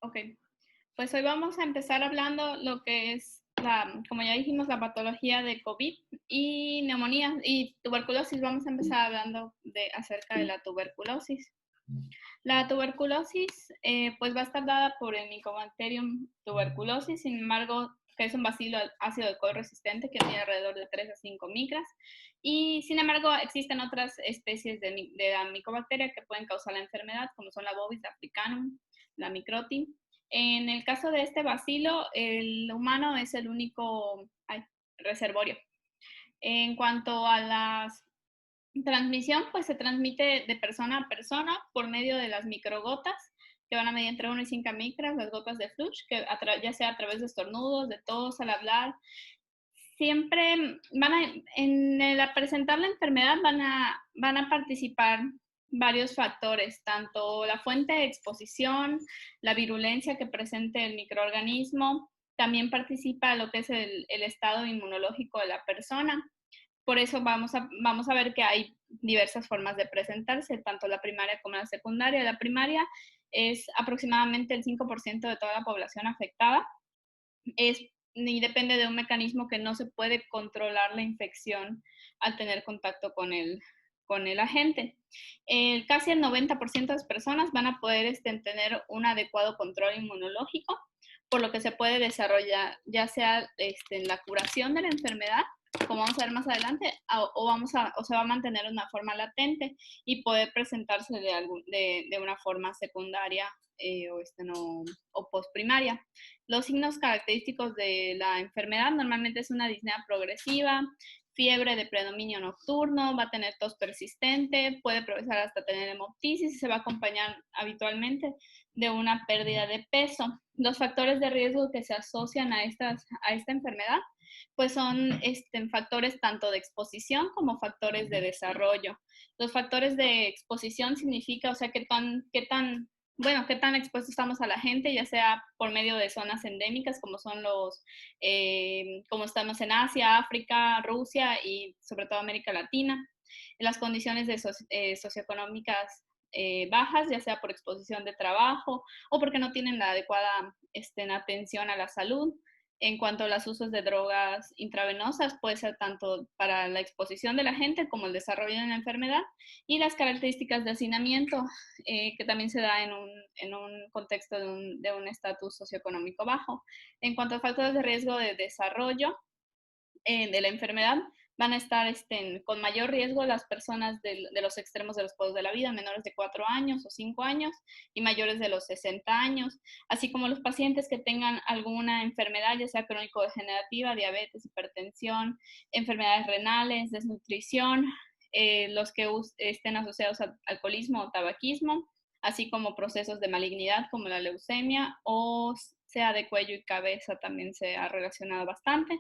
Ok, pues hoy vamos a empezar hablando lo que es como ya dijimos, la patología de COVID y neumonía y tuberculosis. Vamos a empezar hablando acerca de la tuberculosis. La tuberculosis pues va a estar dada por el Mycobacterium tuberculosis, sin embargo, que es un bacilo ácido alcohol resistente que mide alrededor de 3 a 5 micras. Y sin embargo, existen otras especies de la micobacteria que pueden causar la enfermedad, como son la bovis africanum, la microtim. En el caso de este bacilo, el humano es el único reservorio. En cuanto a la transmisión, pues se transmite de persona a persona por medio de las microgotas, que van a medir entre 1 y 5 micras, las gotas de flush, que ya sea a través de estornudos, de tos, al hablar. Siempre en el presentar la enfermedad van a participar varios factores, tanto la fuente de exposición, la virulencia que presente el microorganismo, también participa lo que es el estado inmunológico de la persona. Por eso vamos a ver que hay diversas formas de presentarse, tanto la primaria como la secundaria. La primaria es aproximadamente el 5% de toda la población afectada. Y depende de un mecanismo que no se puede controlar la infección al tener contacto con el agente. Casi el 90% de las personas van a poder tener un adecuado control inmunológico, por lo que se puede desarrollar ya sea en la curación de la enfermedad, como vamos a ver más adelante, o se va a mantener de una forma latente y poder presentarse de una forma secundaria o postprimaria. Los signos característicos de la enfermedad normalmente es una disnea progresiva, fiebre de predominio nocturno, va a tener tos persistente, puede progresar hasta tener hemoptisis y se va a acompañar habitualmente de una pérdida de peso. Los factores de riesgo que se asocian a esta enfermedad pues son factores tanto de exposición como factores de desarrollo. Los factores de exposición significa, o sea, qué tan expuestos estamos a la gente, ya sea por medio de zonas endémicas, como son como estamos en Asia, África, Rusia y sobre todo América Latina. Las condiciones socioeconómicas bajas, ya sea por exposición de trabajo o porque no tienen la adecuada atención a la salud. En cuanto a los usos de drogas intravenosas, puede ser tanto para la exposición de la gente como el desarrollo de la enfermedad, y las características de hacinamiento, que también se da en un contexto de un estatus socioeconómico bajo. En cuanto a factores de riesgo de desarrollo de la enfermedad, van a estar con mayor riesgo las personas de los extremos de los polos de la vida, menores de 4 años o 5 años y mayores de los 60 años, así como los pacientes que tengan alguna enfermedad, ya sea crónico-degenerativa, diabetes, hipertensión, enfermedades renales, desnutrición, los que estén asociados al alcoholismo o tabaquismo, así como procesos de malignidad como la leucemia o sea de cuello y cabeza también se ha relacionado bastante,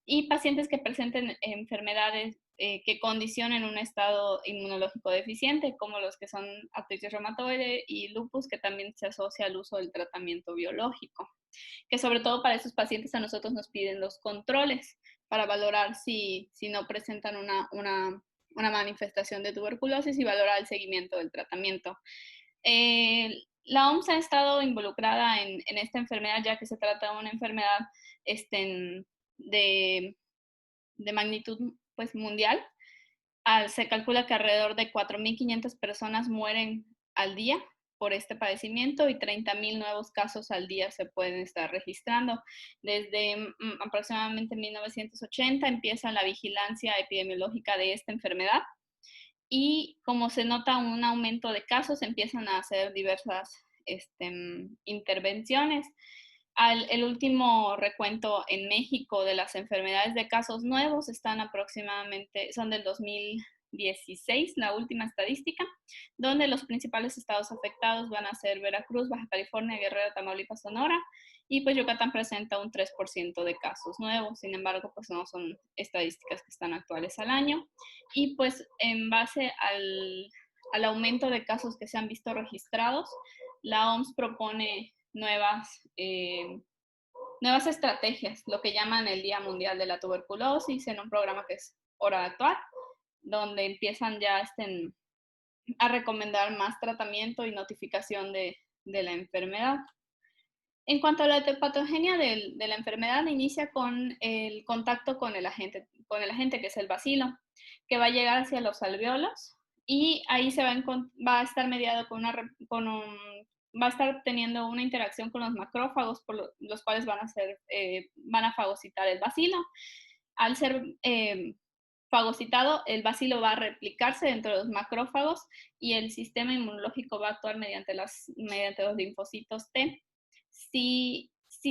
y pacientes que presenten enfermedades que condicionen un estado inmunológico deficiente, como los que son artritis reumatoide y lupus, que también se asocia al uso del tratamiento biológico, que sobre todo para esos pacientes a nosotros nos piden los controles para valorar si no presentan una manifestación de tuberculosis y valorar el seguimiento del tratamiento. La OMS ha estado involucrada en esta enfermedad, ya que se trata de una enfermedad de, de magnitud pues, mundial. Se calcula que alrededor de 4.500 personas mueren al día por este padecimiento y 30.000 nuevos casos al día se pueden estar registrando. Desde aproximadamente 1980 empieza la vigilancia epidemiológica de esta enfermedad, y como se nota un aumento de casos, empiezan a hacer diversas intervenciones. El último recuento en México de las enfermedades de casos nuevos son del 2016, la última estadística, donde los principales estados afectados van a ser Veracruz, Baja California, Guerrero, Tamaulipas, Sonora, y pues Yucatán presenta un 3% de casos nuevos. Sin embargo, pues no son estadísticas que están actuales al año. Y pues en base al aumento de casos que se han visto registrados, la OMS propone nuevas estrategias, lo que llaman el Día Mundial de la Tuberculosis, en un programa que es Hora de Actuar, donde empiezan ya a recomendar más tratamiento y notificación de la enfermedad. En cuanto a la patogenia de la enfermedad, inicia con el contacto con el agente que es el bacilo, que va a llegar hacia los alveolos y ahí va a estar mediado va a estar teniendo una interacción con los macrófagos, los cuales van a fagocitar el bacilo. Al ser fagocitado, el bacilo va a replicarse dentro de los macrófagos y el sistema inmunológico va a actuar mediante los linfocitos T. Si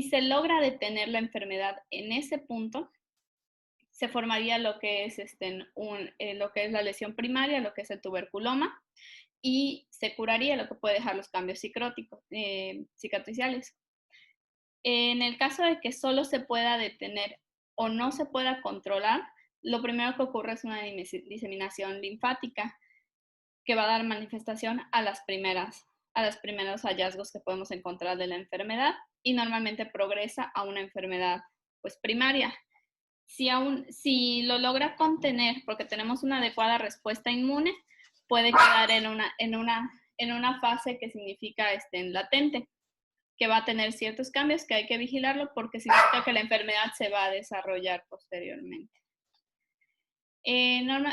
se logra detener la enfermedad en ese punto, se formaría lo que es, lo que es la lesión primaria, lo que es el tuberculoma, y se curaría, lo que puede dejar los cambios cicatriciales. En el caso de que solo se pueda detener o no se pueda controlar, lo primero que ocurre es una diseminación linfática que va a dar manifestación a los primeros hallazgos que podemos encontrar de la enfermedad y normalmente progresa a una enfermedad pues primaria. Si lo logra contener porque tenemos una adecuada respuesta inmune, puede quedar en una fase que significa latente, que va a tener ciertos cambios que hay que vigilarlo porque significa que la enfermedad se va a desarrollar posteriormente.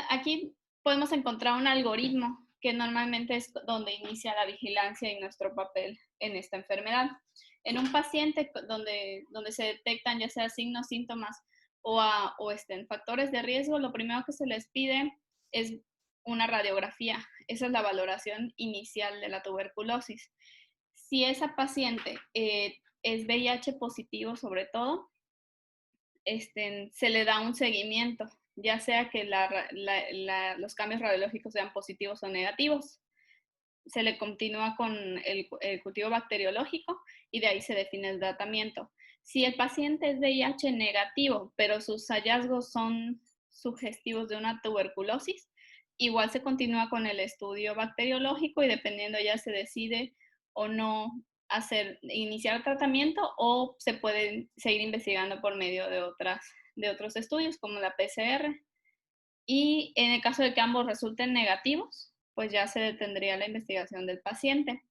Aquí podemos encontrar un algoritmo que normalmente es donde inicia la vigilancia y nuestro papel en esta enfermedad. En un paciente donde se detectan ya sea signos, síntomas o factores de riesgo, lo primero que se les pide es una radiografía. Esa es la valoración inicial de la tuberculosis. Si esa paciente es VIH positivo sobre todo, se le da un seguimiento, ya sea que los cambios radiológicos sean positivos o negativos. Se le continúa con el cultivo bacteriológico y de ahí se define el tratamiento. Si el paciente es VIH negativo, pero sus hallazgos son sugestivos de una tuberculosis, igual se continúa con el estudio bacteriológico y dependiendo ya se decide o no iniciar el tratamiento o se puede seguir investigando por medio de otros estudios como la PCR. Y en el caso de que ambos resulten negativos, pues ya se detendría la investigación del paciente.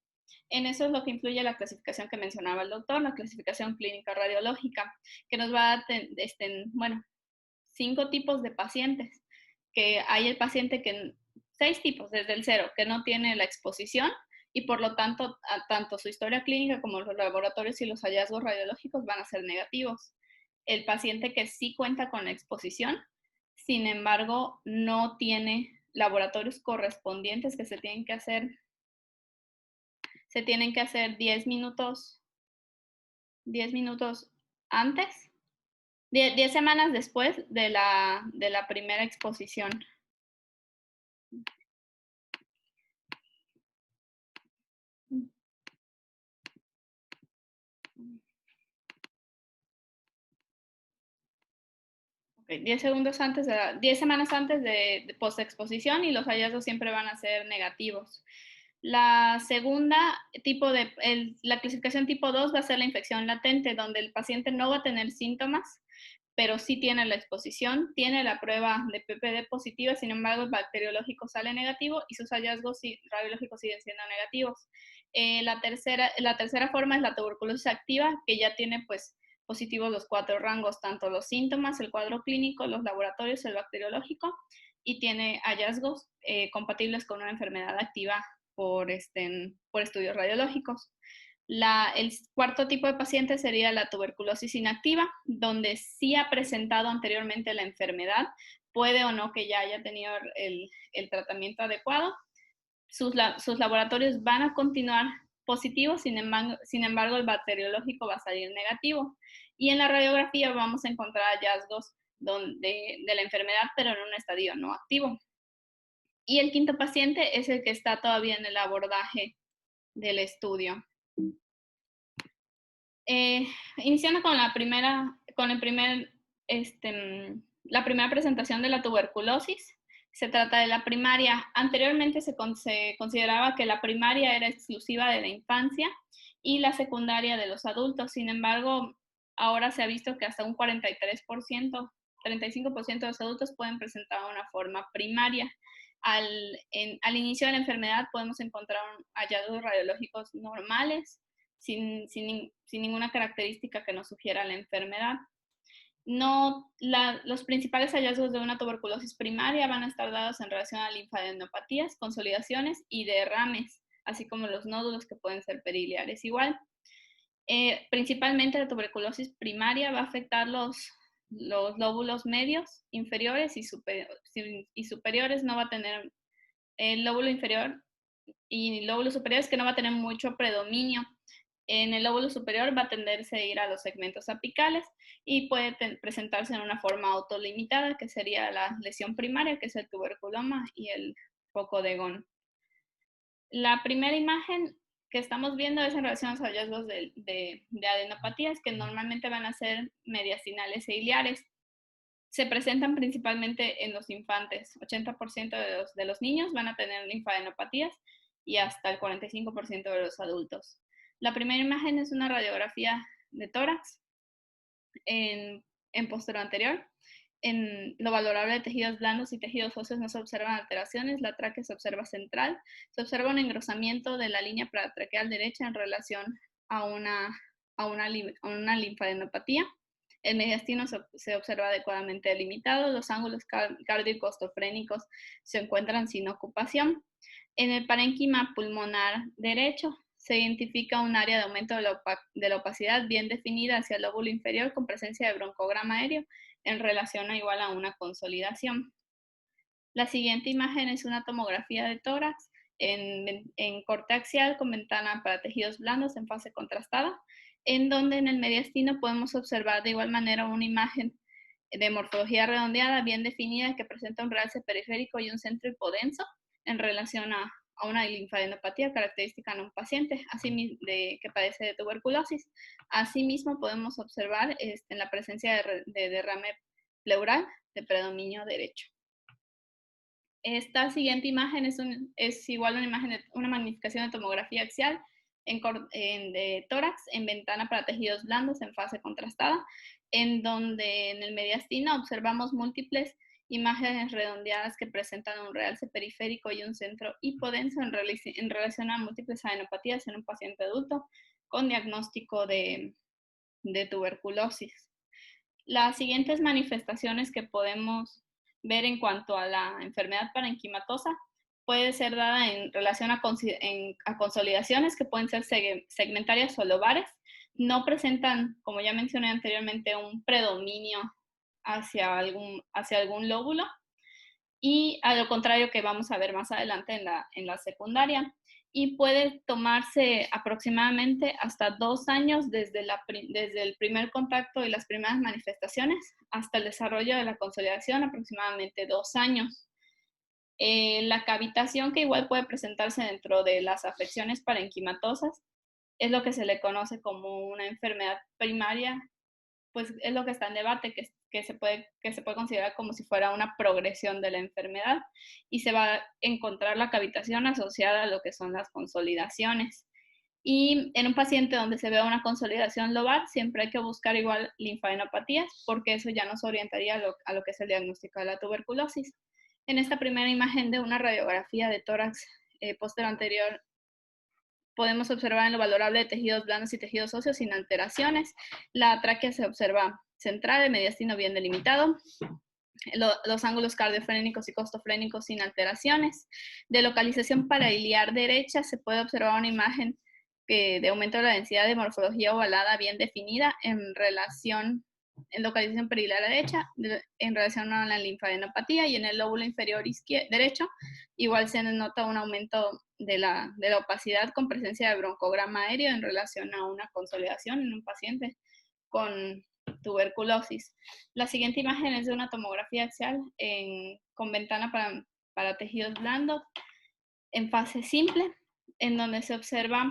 En eso es lo que influye la clasificación que mencionaba el doctor, la clasificación clínica radiológica, que nos va a, 5 tipos de pacientes, que hay el paciente 6 tipos desde el 0, que no tiene la exposición y por lo tanto, tanto su historia clínica como los laboratorios y los hallazgos radiológicos van a ser negativos. El paciente que sí cuenta con la exposición, sin embargo, no tiene laboratorios correspondientes que se tienen que hacer 10 minutos antes, 10 semanas después de la primera exposición. Okay, 10 semanas antes de postexposición y los hallazgos siempre van a ser negativos. La segunda la clasificación tipo 2 va a ser la infección latente, donde el paciente no va a tener síntomas, pero sí tiene la exposición, tiene la prueba de PPD positiva, sin embargo el bacteriológico sale negativo y sus hallazgos radiológicos siguen siendo negativos. La tercera forma es la tuberculosis activa, que ya tiene pues positivos los 4 rangos, tanto los síntomas, el cuadro clínico, los laboratorios, el bacteriológico, y tiene hallazgos compatibles con una enfermedad activa por estudios radiológicos. El cuarto tipo de paciente sería la tuberculosis inactiva, donde sí ha presentado anteriormente la enfermedad, puede o no que ya haya tenido el tratamiento adecuado. Sus laboratorios van a continuar positivos, sin embargo el bacteriológico va a salir negativo. Y en la radiografía vamos a encontrar hallazgos de la enfermedad, pero en un estadio no activo. Y el quinto paciente es el que está todavía en el abordaje del estudio. Iniciando con la primera presentación de la tuberculosis, se trata de la primaria. Anteriormente se consideraba que la primaria era exclusiva de la infancia y la secundaria de los adultos. Sin embargo, ahora se ha visto que hasta un 35% de los adultos pueden presentar una forma primaria. Al inicio de la enfermedad podemos encontrar hallazgos radiológicos normales, sin ninguna característica que nos sugiera la enfermedad. Los principales hallazgos de una tuberculosis primaria van a estar dados en relación a linfadenopatías, consolidaciones y derrames, así como los nódulos que pueden ser periliares igual. Principalmente la tuberculosis primaria va a afectar los lóbulos medios, inferiores y superiores. No va a tener el lóbulo inferior y lóbulos superiores, que no va a tener mucho predominio. En el lóbulo superior va a tenderse a ir a los segmentos apicales y puede presentarse en una forma autolimitada, que sería la lesión primaria, que es el tuberculoma y el foco de Gone. La primera imagen que estamos viendo es en relación a los hallazgos de adenopatías, que normalmente van a ser mediastinales e iliares. Se presentan principalmente en los infantes. 80% de los niños van a tener linfadenopatías y hasta el 45% de los adultos. La primera imagen es una radiografía de tórax en posterior anterior. En lo valorable de tejidos blandos y tejidos óseos no se observan alteraciones. La tráquea se observa central. Se observa un engrosamiento de la línea paratraqueal derecha en relación a una linfadenopatía. El mediastino se observa adecuadamente delimitado. Los ángulos cardio-costofrénicos se encuentran sin ocupación. En el parénquima pulmonar derecho se identifica un área de aumento de la opacidad bien definida hacia el lóbulo inferior con presencia de broncograma aéreo en relación a igual a una consolidación. La siguiente imagen es una tomografía de tórax en corte axial con ventana para tejidos blandos en fase contrastada, en donde en el mediastino podemos observar de igual manera una imagen de morfología redondeada bien definida que presenta un realce periférico y un centro hipodenso en relación a una linfadenopatía característica en un paciente que padece de tuberculosis. Asimismo, podemos observar en la presencia de derrame pleural de predominio derecho. Esta siguiente imagen es igual una magnificación de tomografía axial de tórax en ventana para tejidos blandos en fase contrastada, en donde en el mediastino observamos múltiples imágenes redondeadas que presentan un realce periférico y un centro hipodenso en relación a múltiples adenopatías en un paciente adulto con diagnóstico de tuberculosis. Las siguientes manifestaciones que podemos ver en cuanto a la enfermedad parenquimatosa puede ser dada en relación a consolidaciones que pueden ser segmentarias o lobares. No presentan, como ya mencioné anteriormente, un predominio hacia algún lóbulo, y a lo contrario que vamos a ver más adelante en la secundaria. Y puede tomarse aproximadamente hasta 2 años desde el primer contacto y las primeras manifestaciones hasta el desarrollo de la consolidación, aproximadamente 2 años. La cavitación, que igual puede presentarse dentro de las afecciones parenquimatosas, es lo que se le conoce como una enfermedad primaria, pues es lo que está en debate, que se puede considerar como si fuera una progresión de la enfermedad, y se va a encontrar la cavitación asociada a lo que son las consolidaciones. Y en un paciente donde se vea una consolidación lobar, siempre hay que buscar igual linfadenopatías, porque eso ya nos orientaría a lo que es el diagnóstico de la tuberculosis. En esta primera imagen de una radiografía de tórax posterior anterior, podemos observar en lo valorable de tejidos blandos y tejidos óseos sin alteraciones. La tráquea se observa central, el mediastino bien delimitado, los ángulos cardiofrénicos y costofrénicos sin alteraciones. De localización parailiar derecha se puede observar una imagen de aumento de la densidad de morfología ovalada bien definida en localización periliar derecha, en relación a la linfadenopatía, y en el lóbulo inferior derecho igual se nota un aumento de la opacidad con presencia de broncograma aéreo en relación a una consolidación en un paciente con tuberculosis. La siguiente imagen es de una tomografía axial con ventana para tejidos blandos en fase simple, en donde se observa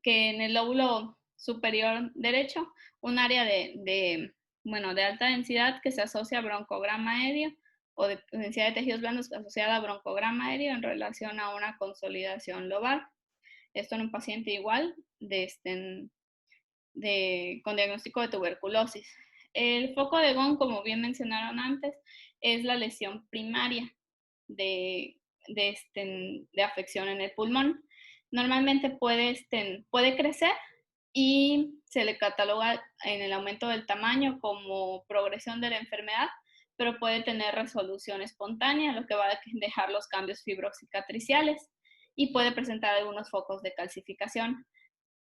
que en el lóbulo superior derecho un área de alta densidad que se asocia a broncograma aéreo, o de densidad de tejidos blandos asociada a broncograma aéreo en relación a una consolidación lobar. Esto en un paciente igual con diagnóstico de tuberculosis. El foco de Gone, como bien mencionaron antes, es la lesión primaria de afección en el pulmón. Normalmente puede crecer y se le cataloga en el aumento del tamaño como progresión de la enfermedad, pero puede tener resolución espontánea, lo que va a dejar los cambios fibrocicatriciales y puede presentar algunos focos de calcificación.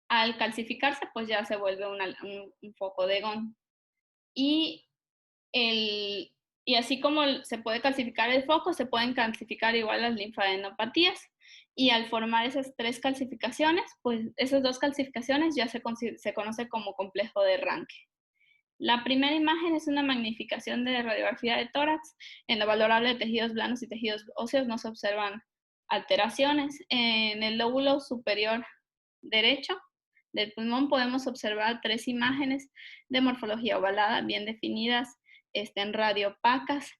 Al calcificarse, pues ya se vuelve un foco de Ghosn. Y, y así como se puede calcificar el foco, se pueden calcificar igual las linfadenopatías. Y al formar esas 3 calcificaciones, pues esas 2 calcificaciones ya se conoce como complejo de Ranke. La primera imagen es una magnificación de radiografía de tórax. En lo valorable de tejidos blandos y tejidos óseos no se observan alteraciones. En el lóbulo superior derecho del pulmón podemos observar 3 imágenes de morfología ovalada bien definidas, en radiopacas,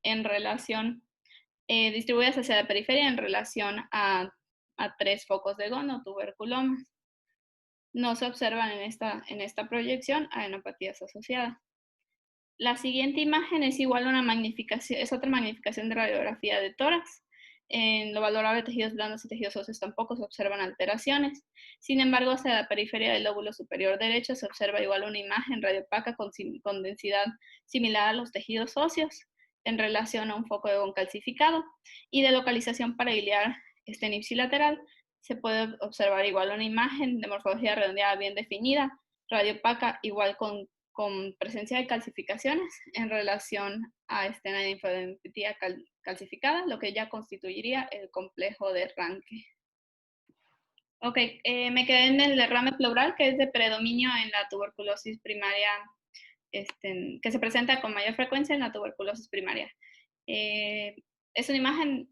en relación, distribuidas hacia la periferia en relación a 3 focos de Ghosn o tuberculomas. No se observan en esta proyección adenopatías asociadas. La siguiente imagen es igual a una magnificación, es otra magnificación de radiografía de tórax. En lo valorable de tejidos blandos y tejidos óseos tampoco se observan alteraciones. Sin embargo, hacia la periferia del lóbulo superior derecho se observa igual una imagen radiopaca con densidad similar a los tejidos óseos en relación a un foco de Ghosn calcificado. Y de localización parailiar ipsilateral se puede observar igual una imagen de morfología redondeada bien definida, radiopaca igual con presencia de calcificaciones en relación a la linfadenopatía calcificada, lo que ya constituiría el complejo de Ranke. Ok, me quedé en el derrame pleural, que es de predominio en la tuberculosis primaria, que se presenta con mayor frecuencia en la tuberculosis primaria. Es una imagen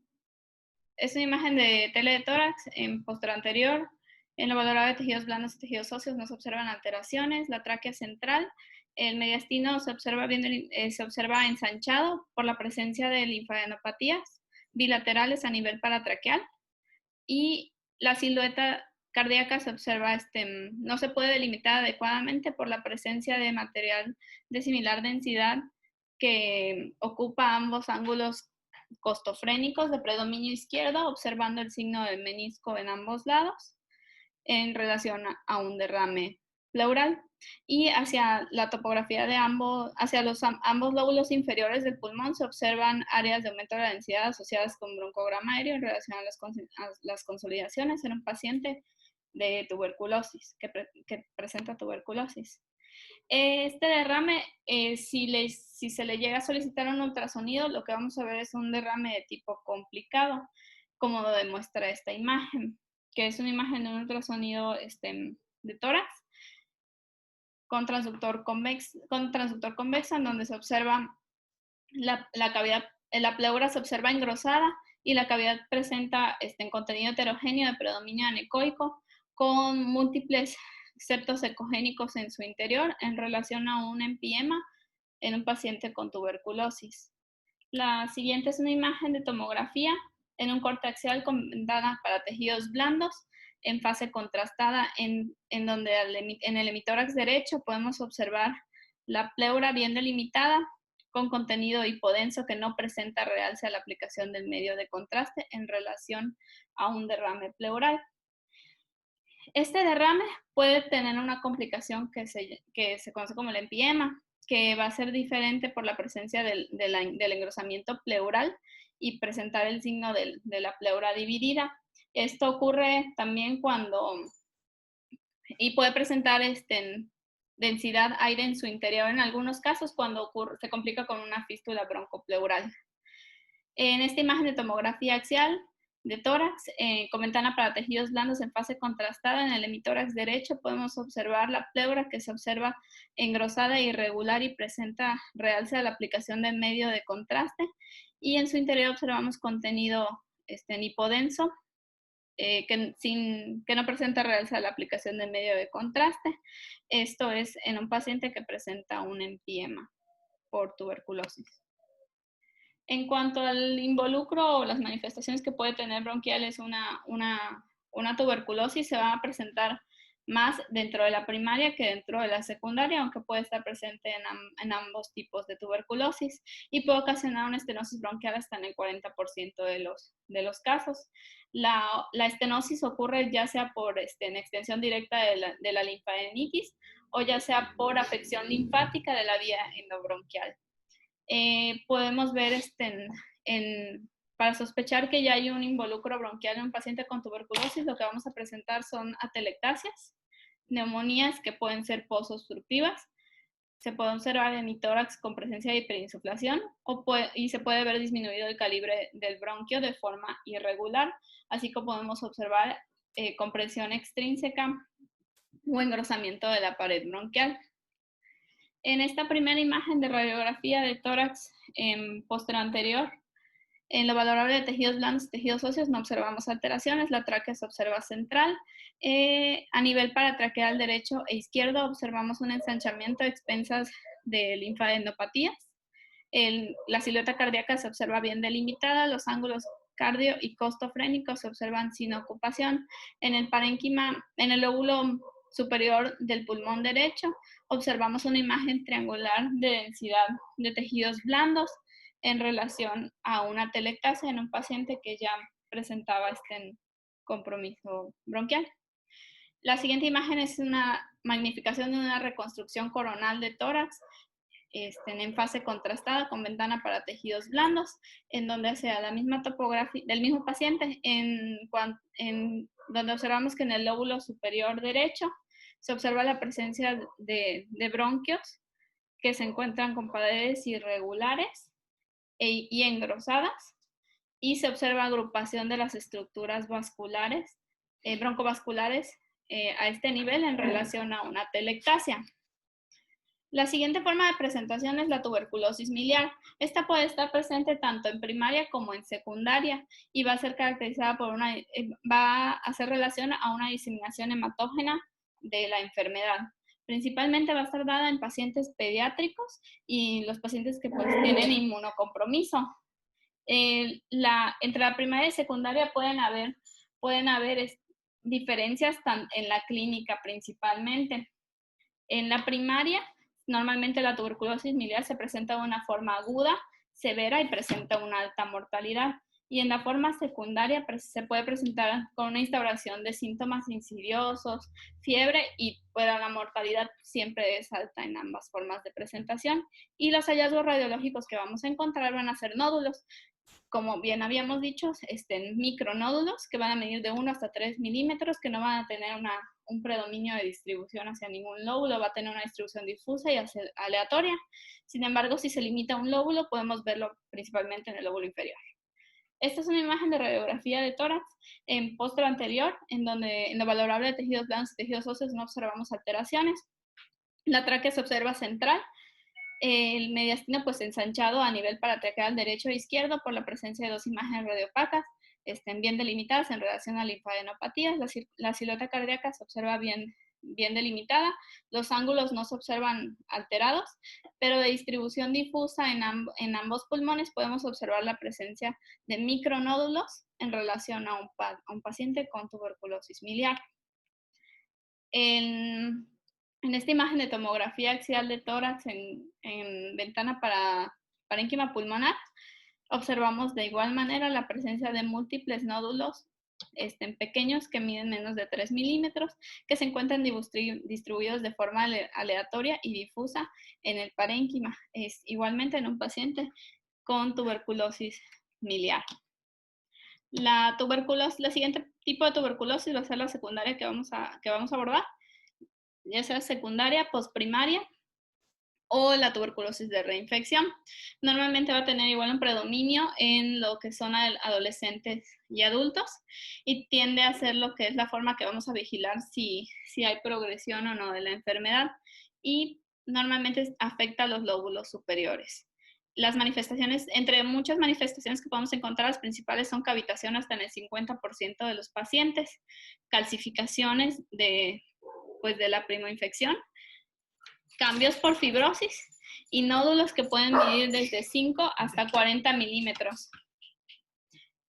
de tele de tórax en postura anterior. En lo valorado de tejidos blandos y tejidos óseos no se observan alteraciones. La tráquea central, el mediastino se observa ensanchado por la presencia de linfadenopatías bilaterales a nivel paratraqueal. Y la silueta cardíaca se observa, no se puede delimitar adecuadamente por la presencia de material de similar densidad que ocupa ambos ángulos costofrénicos de predominio izquierdo, observando el signo del menisco en ambos lados en relación a un derrame pleural. Y hacia la topografía de ambos lóbulos inferiores del pulmón se observan áreas de aumento de la densidad asociadas con broncograma aéreo en relación a las consolidaciones en un paciente de tuberculosis, que presenta tuberculosis. Este derrame, si se le llega a solicitar un ultrasonido, lo que vamos a ver es un derrame de tipo complicado, como lo demuestra esta imagen, que es una imagen de un ultrasonido de tórax con transductor convexo, en donde se observa la cavidad, la pleura se observa engrosada y la cavidad presenta contenido heterogéneo de predominio anecoico con múltiples septos ecogénicos en su interior en relación a un empiema en un paciente con tuberculosis. La siguiente es una imagen de tomografía en un corte axial con ventana para tejidos blandos en fase contrastada, en donde en el hemitórax derecho podemos observar la pleura bien delimitada con contenido hipodenso que no presenta realce a la aplicación del medio de contraste en relación a un derrame pleural. Este derrame puede tener una complicación que se conoce como el empiema, que va a ser diferente por la presencia del engrosamiento pleural y presentar el signo de la pleura dividida. Esto ocurre también y puede presentar densidad aire en su interior en algunos casos cuando se complica con una fístula broncopleural. En esta imagen de tomografía axial de tórax, con ventana para tejidos blandos en fase contrastada, en el hemitórax derecho podemos observar la pleura que se observa engrosada e irregular y presenta realce a la aplicación del medio de contraste, y en su interior observamos contenido hipodenso que no presenta realce a la aplicación del medio de contraste. Esto es en un paciente que presenta un empiema por tuberculosis. En cuanto al involucro o las manifestaciones que puede tener bronquiales una tuberculosis, se van a presentar más dentro de la primaria que dentro de la secundaria, aunque puede estar presente en ambos tipos de tuberculosis y puede ocasionar una estenosis bronquial hasta en el 40% de los casos. La estenosis ocurre ya sea por en extensión directa de la linfadenitis o ya sea por afección linfática de la vía endobronquial. Podemos ver para sospechar que ya hay un involucro bronquial en un paciente con tuberculosis, lo que vamos a presentar son atelectasias, neumonías que pueden ser posobstructivas, se puede observar en tórax con presencia de hiperinsuflación y se puede ver disminuido el calibre del bronquio de forma irregular, así como podemos observar compresión extrínseca o engrosamiento de la pared bronquial. En esta primera imagen de radiografía de tórax posterior anterior, en lo valorable de tejidos blandos y tejidos óseos no observamos alteraciones, la tráquea se observa central. A nivel paratraqueal derecho e izquierdo observamos un ensanchamiento a expensas de linfadenopatías. La silueta cardíaca se observa bien delimitada, los ángulos cardio y costofrénicos se observan sin ocupación. En el parénquima, en el lóbulo superior del pulmón derecho, observamos una imagen triangular de densidad de tejidos blandos en relación a una atelectasia en un paciente que ya presentaba compromiso bronquial. La siguiente imagen es una magnificación de una reconstrucción coronal de tórax en fase contrastada con ventana para tejidos blandos, en donde sea la misma topografía del mismo paciente, donde observamos que en el lóbulo superior derecho se observa la presencia de bronquios que se encuentran con paredes irregulares y engrosadas, y se observa agrupación de las estructuras vasculares, broncovasculares a este nivel en relación a una atelectasia. La siguiente forma de presentación es la tuberculosis miliar. Esta puede estar presente tanto en primaria como en secundaria y va a ser caracterizada por va a hacer relación a una diseminación hematógena de la enfermedad. Principalmente va a estar dada en pacientes pediátricos y los pacientes que pues tienen inmunocompromiso. Entre la primaria y secundaria pueden haber diferencias en la clínica principalmente. En la primaria, normalmente la tuberculosis miliar se presenta de una forma aguda, severa y presenta una alta mortalidad. Y en la forma secundaria se puede presentar con una instauración de síntomas insidiosos, fiebre y la mortalidad siempre es alta en ambas formas de presentación. Y los hallazgos radiológicos que vamos a encontrar van a ser nódulos, como bien habíamos dicho, micronódulos que van a medir de 1 hasta 3 milímetros, que no van a tener un predominio de distribución hacia ningún lóbulo, va a tener una distribución difusa y aleatoria. Sin embargo, si se limita a un lóbulo, podemos verlo principalmente en el lóbulo inferior. Esta es una imagen de radiografía de tórax en póster anterior, en donde en lo valorable de tejidos blandos y tejidos óseos no observamos alteraciones. La tráquea se observa central. El mediastino pues ensanchado a nivel paratraqueal derecho e izquierdo por la presencia de dos imágenes radiopacas bien delimitadas en relación a linfadenopatías. La silueta cardíaca se observa bien delimitada, los ángulos no se observan alterados, pero de distribución difusa en ambos pulmones podemos observar la presencia de micronódulos en relación a un paciente con tuberculosis miliar. En esta imagen de tomografía axial de tórax en ventana para parénquima pulmonar, observamos de igual manera la presencia de múltiples nódulos pequeños que miden menos de 3 milímetros, que se encuentran distribuidos de forma aleatoria y difusa en el parénquima, igualmente en un paciente con tuberculosis miliar. La siguiente tipo de tuberculosis va a ser la secundaria que vamos a abordar, ya sea secundaria, postprimaria o la tuberculosis de reinfección. Normalmente va a tener igual un predominio en lo que son adolescentes y adultos y tiende a ser lo que es la forma que vamos a vigilar si hay progresión o no de la enfermedad, y normalmente afecta a los lóbulos superiores. Las manifestaciones, entre muchas manifestaciones que podemos encontrar, las principales son cavitación hasta en el 50% de los pacientes, calcificaciones de la primoinfección, cambios por fibrosis y nódulos que pueden medir desde 5 hasta 40 milímetros.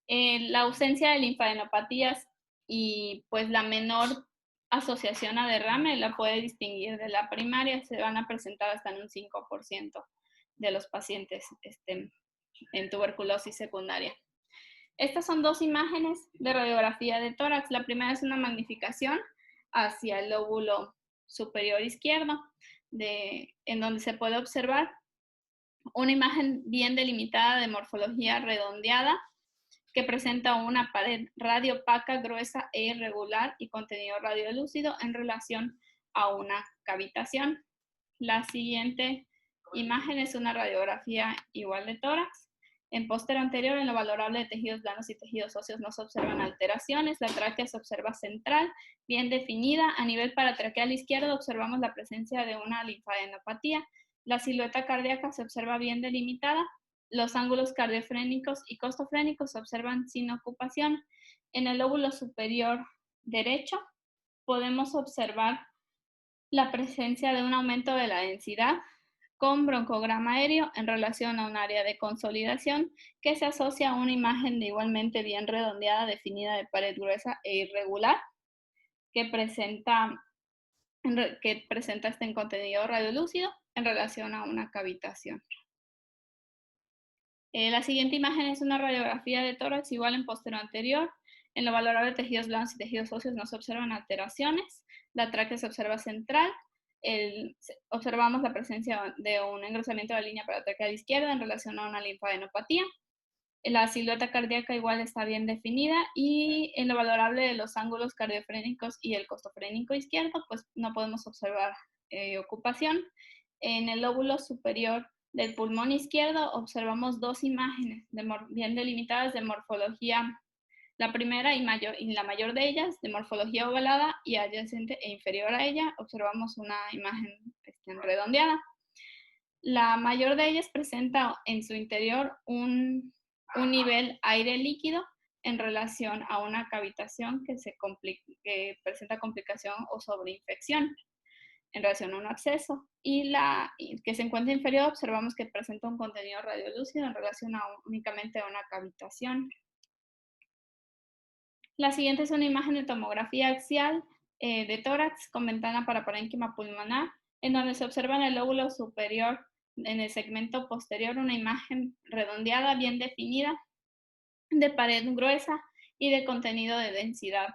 La ausencia de linfadenopatías y pues la menor asociación a derrame la puede distinguir de la primaria, se van a presentar hasta en un 5% de los pacientes en tuberculosis secundaria. Estas son dos imágenes de radiografía de tórax. La primera es una magnificación hacia el lóbulo superior izquierdo, en donde se puede observar una imagen bien delimitada de morfología redondeada que presenta una pared radiopaca, gruesa e irregular y contenido radiolúcido en relación a una cavitación. La siguiente imagen es una radiografía igual de tórax. En póster anterior, en lo valorable de tejidos blandos y tejidos óseos no se observan alteraciones. La tráquea se observa central, bien definida. A nivel paratraqueal izquierdo observamos la presencia de una linfadenopatía. La silueta cardíaca se observa bien delimitada. Los ángulos cardiofrénicos y costofrénicos se observan sin ocupación. En el lóbulo superior derecho podemos observar la presencia de un aumento de la densidad con broncograma aéreo en relación a un área de consolidación que se asocia a una imagen de igualmente bien redondeada, definida de pared gruesa e irregular que presenta este contenido radiolúcido en relación a una cavitación. La siguiente imagen es una radiografía de tórax igual en póstero anterior. En lo valorable de tejidos blandos y tejidos óseos no se observan alteraciones. La tráquea se observa central. Observamos la presencia de un engrosamiento de la línea paratraqueal izquierda en relación a una linfadenopatía. La silueta cardíaca igual está bien definida y en lo valorable de los ángulos cardiofrénicos y el costofrénico izquierdo, pues no podemos observar ocupación. En el lóbulo superior del pulmón izquierdo observamos dos imágenes bien delimitadas de morfología, la primera y la mayor de ellas de morfología ovalada y adyacente e inferior a ella observamos una imagen redondeada. La mayor de ellas presenta en su interior un nivel aire líquido en relación a una cavitación que presenta complicación o sobreinfección en relación a un absceso, y la que se encuentra inferior observamos que presenta un contenido radiolúcido en relación únicamente a una cavitación. La siguiente es una imagen de tomografía axial de tórax con ventana para parénquima pulmonar, en donde se observa en el lóbulo superior, en el segmento posterior, una imagen redondeada, bien definida, de pared gruesa y de contenido de densidad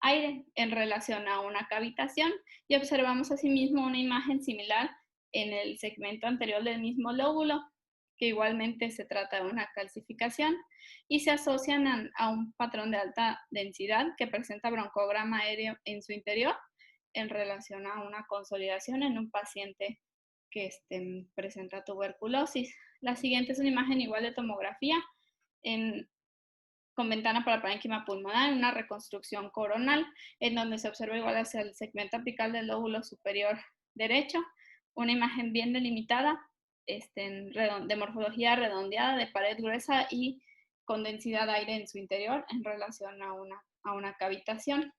aire en relación a una cavitación, y observamos asimismo una imagen similar en el segmento anterior del mismo lóbulo, que igualmente se trata de una calcificación, y se asocian a un patrón de alta densidad que presenta broncograma aéreo en su interior en relación a una consolidación en un paciente que presenta tuberculosis. La siguiente es una imagen igual de tomografía con ventana para parénquima pulmonar, una reconstrucción coronal, en donde se observa igual hacia el segmento apical del lóbulo superior derecho, una imagen bien delimitada, de morfología redondeada, de pared gruesa y con densidad de aire en su interior en relación a una cavitación.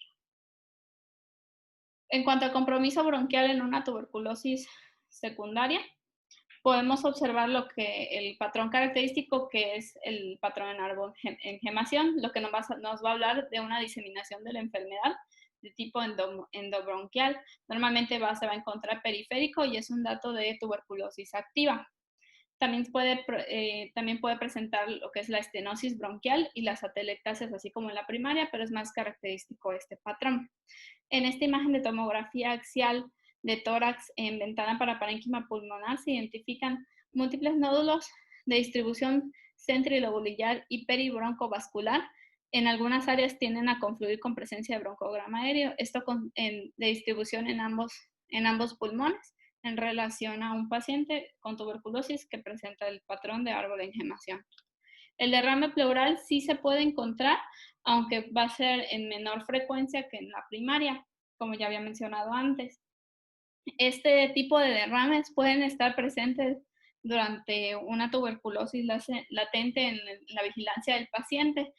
En cuanto al compromiso bronquial en una tuberculosis secundaria, podemos observar el patrón característico, que es el patrón en árbol engemación, lo que nos va a hablar de una diseminación de la enfermedad de tipo endobronquial. Normalmente se va a encontrar periférico y es un dato de tuberculosis activa. También puede presentar lo que es la estenosis bronquial y las atelectasias, así como en la primaria, pero es más característico este patrón. En esta imagen de tomografía axial de tórax en ventana para parénquima pulmonar se identifican múltiples nódulos de distribución centrilobulillar y peribroncovascular. En algunas áreas tienden a confluir con presencia de broncograma aéreo, esto de distribución en ambos pulmones en relación a un paciente con tuberculosis que presenta el patrón de árbol de engemación. El derrame pleural sí se puede encontrar, aunque va a ser en menor frecuencia que en la primaria, como ya había mencionado antes. Este tipo de derrames pueden estar presentes durante una tuberculosis latente en la vigilancia del paciente,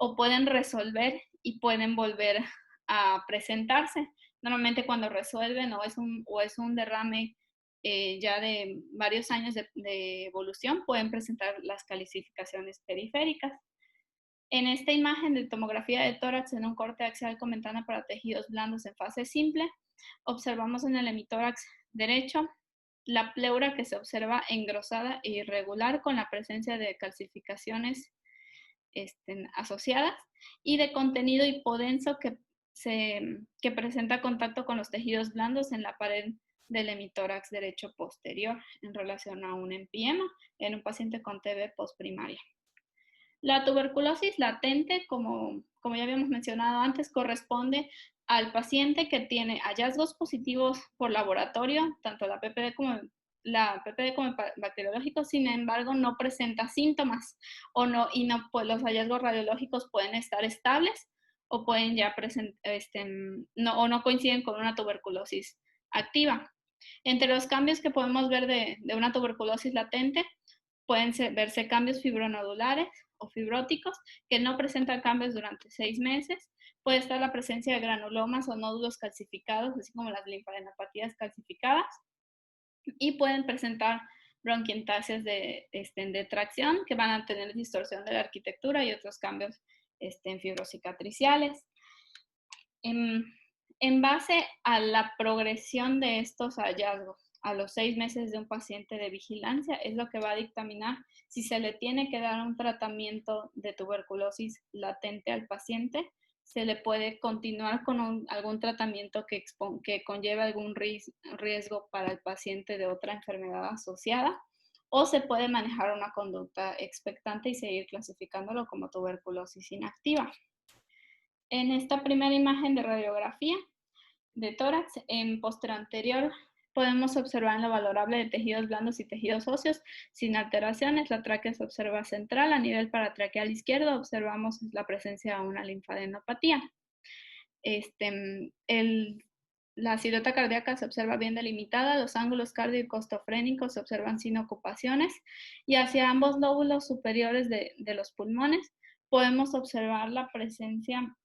o pueden resolver y pueden volver a presentarse. Normalmente cuando resuelven o es un derrame ya de varios años de evolución, pueden presentar las calcificaciones periféricas. En esta imagen de tomografía de tórax en un corte axial con ventana para tejidos blandos en fase simple, observamos en el hemitórax derecho la pleura que se observa engrosada e irregular con la presencia de calcificaciones asociadas y de contenido hipodenso que presenta contacto con los tejidos blandos en la pared del hemitórax derecho posterior en relación a un empiema en un paciente con TB postprimaria. La tuberculosis latente, como ya habíamos mencionado antes, corresponde al paciente que tiene hallazgos positivos por laboratorio, tanto la PPD como bacteriológico, sin embargo no presenta síntomas pues los hallazgos radiológicos pueden estar estables o pueden ya no coinciden con una tuberculosis activa. Entre los cambios que podemos ver de una tuberculosis latente pueden verse cambios fibronodulares o fibróticos que no presentan cambios durante 6 meses. Puede estar la presencia de granulomas o nódulos calcificados, así como las linfadenopatías calcificadas. Y pueden presentar bronquiectasias de tracción que van a tener distorsión de la arquitectura y otros cambios fibrocicatriciales. En base a la progresión de estos hallazgos a los 6 meses de un paciente de vigilancia es lo que va a dictaminar si se le tiene que dar un tratamiento de tuberculosis latente al paciente, se le puede continuar con algún tratamiento que conlleve algún riesgo para el paciente de otra enfermedad asociada, o se puede manejar una conducta expectante y seguir clasificándolo como tuberculosis inactiva. En esta primera imagen de radiografía de tórax, en póster anterior, podemos observar en lo valorable de tejidos blandos y tejidos óseos sin alteraciones. La tráquea se observa central. A nivel paratraqueal izquierdo observamos la presencia de una linfadenopatía. La acidota cardíaca se observa bien delimitada, los ángulos cardio-costofrénicos se observan sin ocupaciones y hacia ambos lóbulos superiores de los pulmones podemos observar la presencia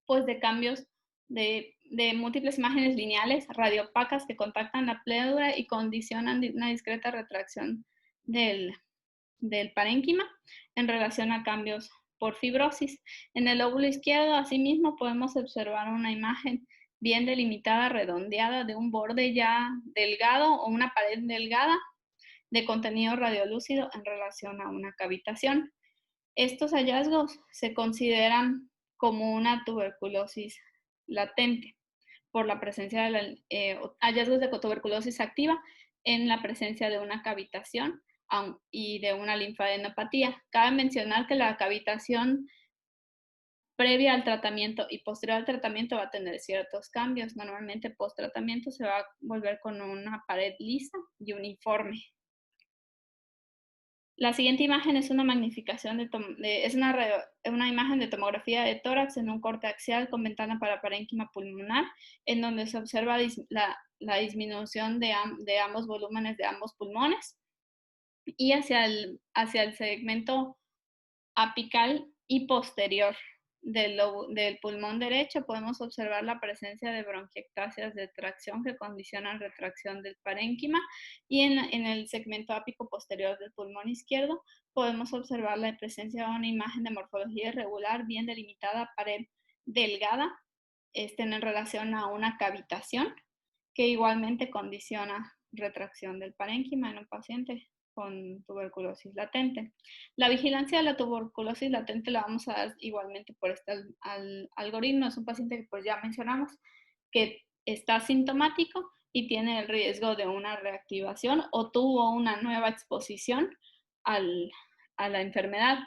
pues, de cambios de múltiples imágenes lineales radiopacas que contactan la pleura y condicionan una discreta retracción del parénquima en relación a cambios por fibrosis. En el lóbulo izquierdo, asimismo, podemos observar una imagen bien delimitada, redondeada, de un borde ya delgado o una pared delgada de contenido radiolúcido en relación a una cavitación. Estos hallazgos se consideran como una tuberculosis latente por la presencia de hallazgos de tuberculosis activa en la presencia de una cavitación y de una linfadenopatía. Cabe mencionar que la cavitación previa al tratamiento y posterior al tratamiento va a tener ciertos cambios. Normalmente post tratamiento se va a volver con una pared lisa y uniforme. La siguiente imagen es una magnificación es una imagen de tomografía de tórax en un corte axial con ventana para parénquima pulmonar, en donde se observa la disminución de ambos volúmenes de ambos pulmones y hacia el segmento apical y posterior del pulmón derecho podemos observar la presencia de bronquiectasias de tracción que condicionan retracción del parénquima, y en el segmento ápico posterior del pulmón izquierdo podemos observar la presencia de una imagen de morfología irregular bien delimitada, pared delgada en relación a una cavitación que igualmente condiciona retracción del parénquima en un paciente con tuberculosis latente. La vigilancia de la tuberculosis latente la vamos a dar igualmente por este algoritmo. Es un paciente que pues ya mencionamos que está sintomático y tiene el riesgo de una reactivación o tuvo una nueva exposición a la enfermedad.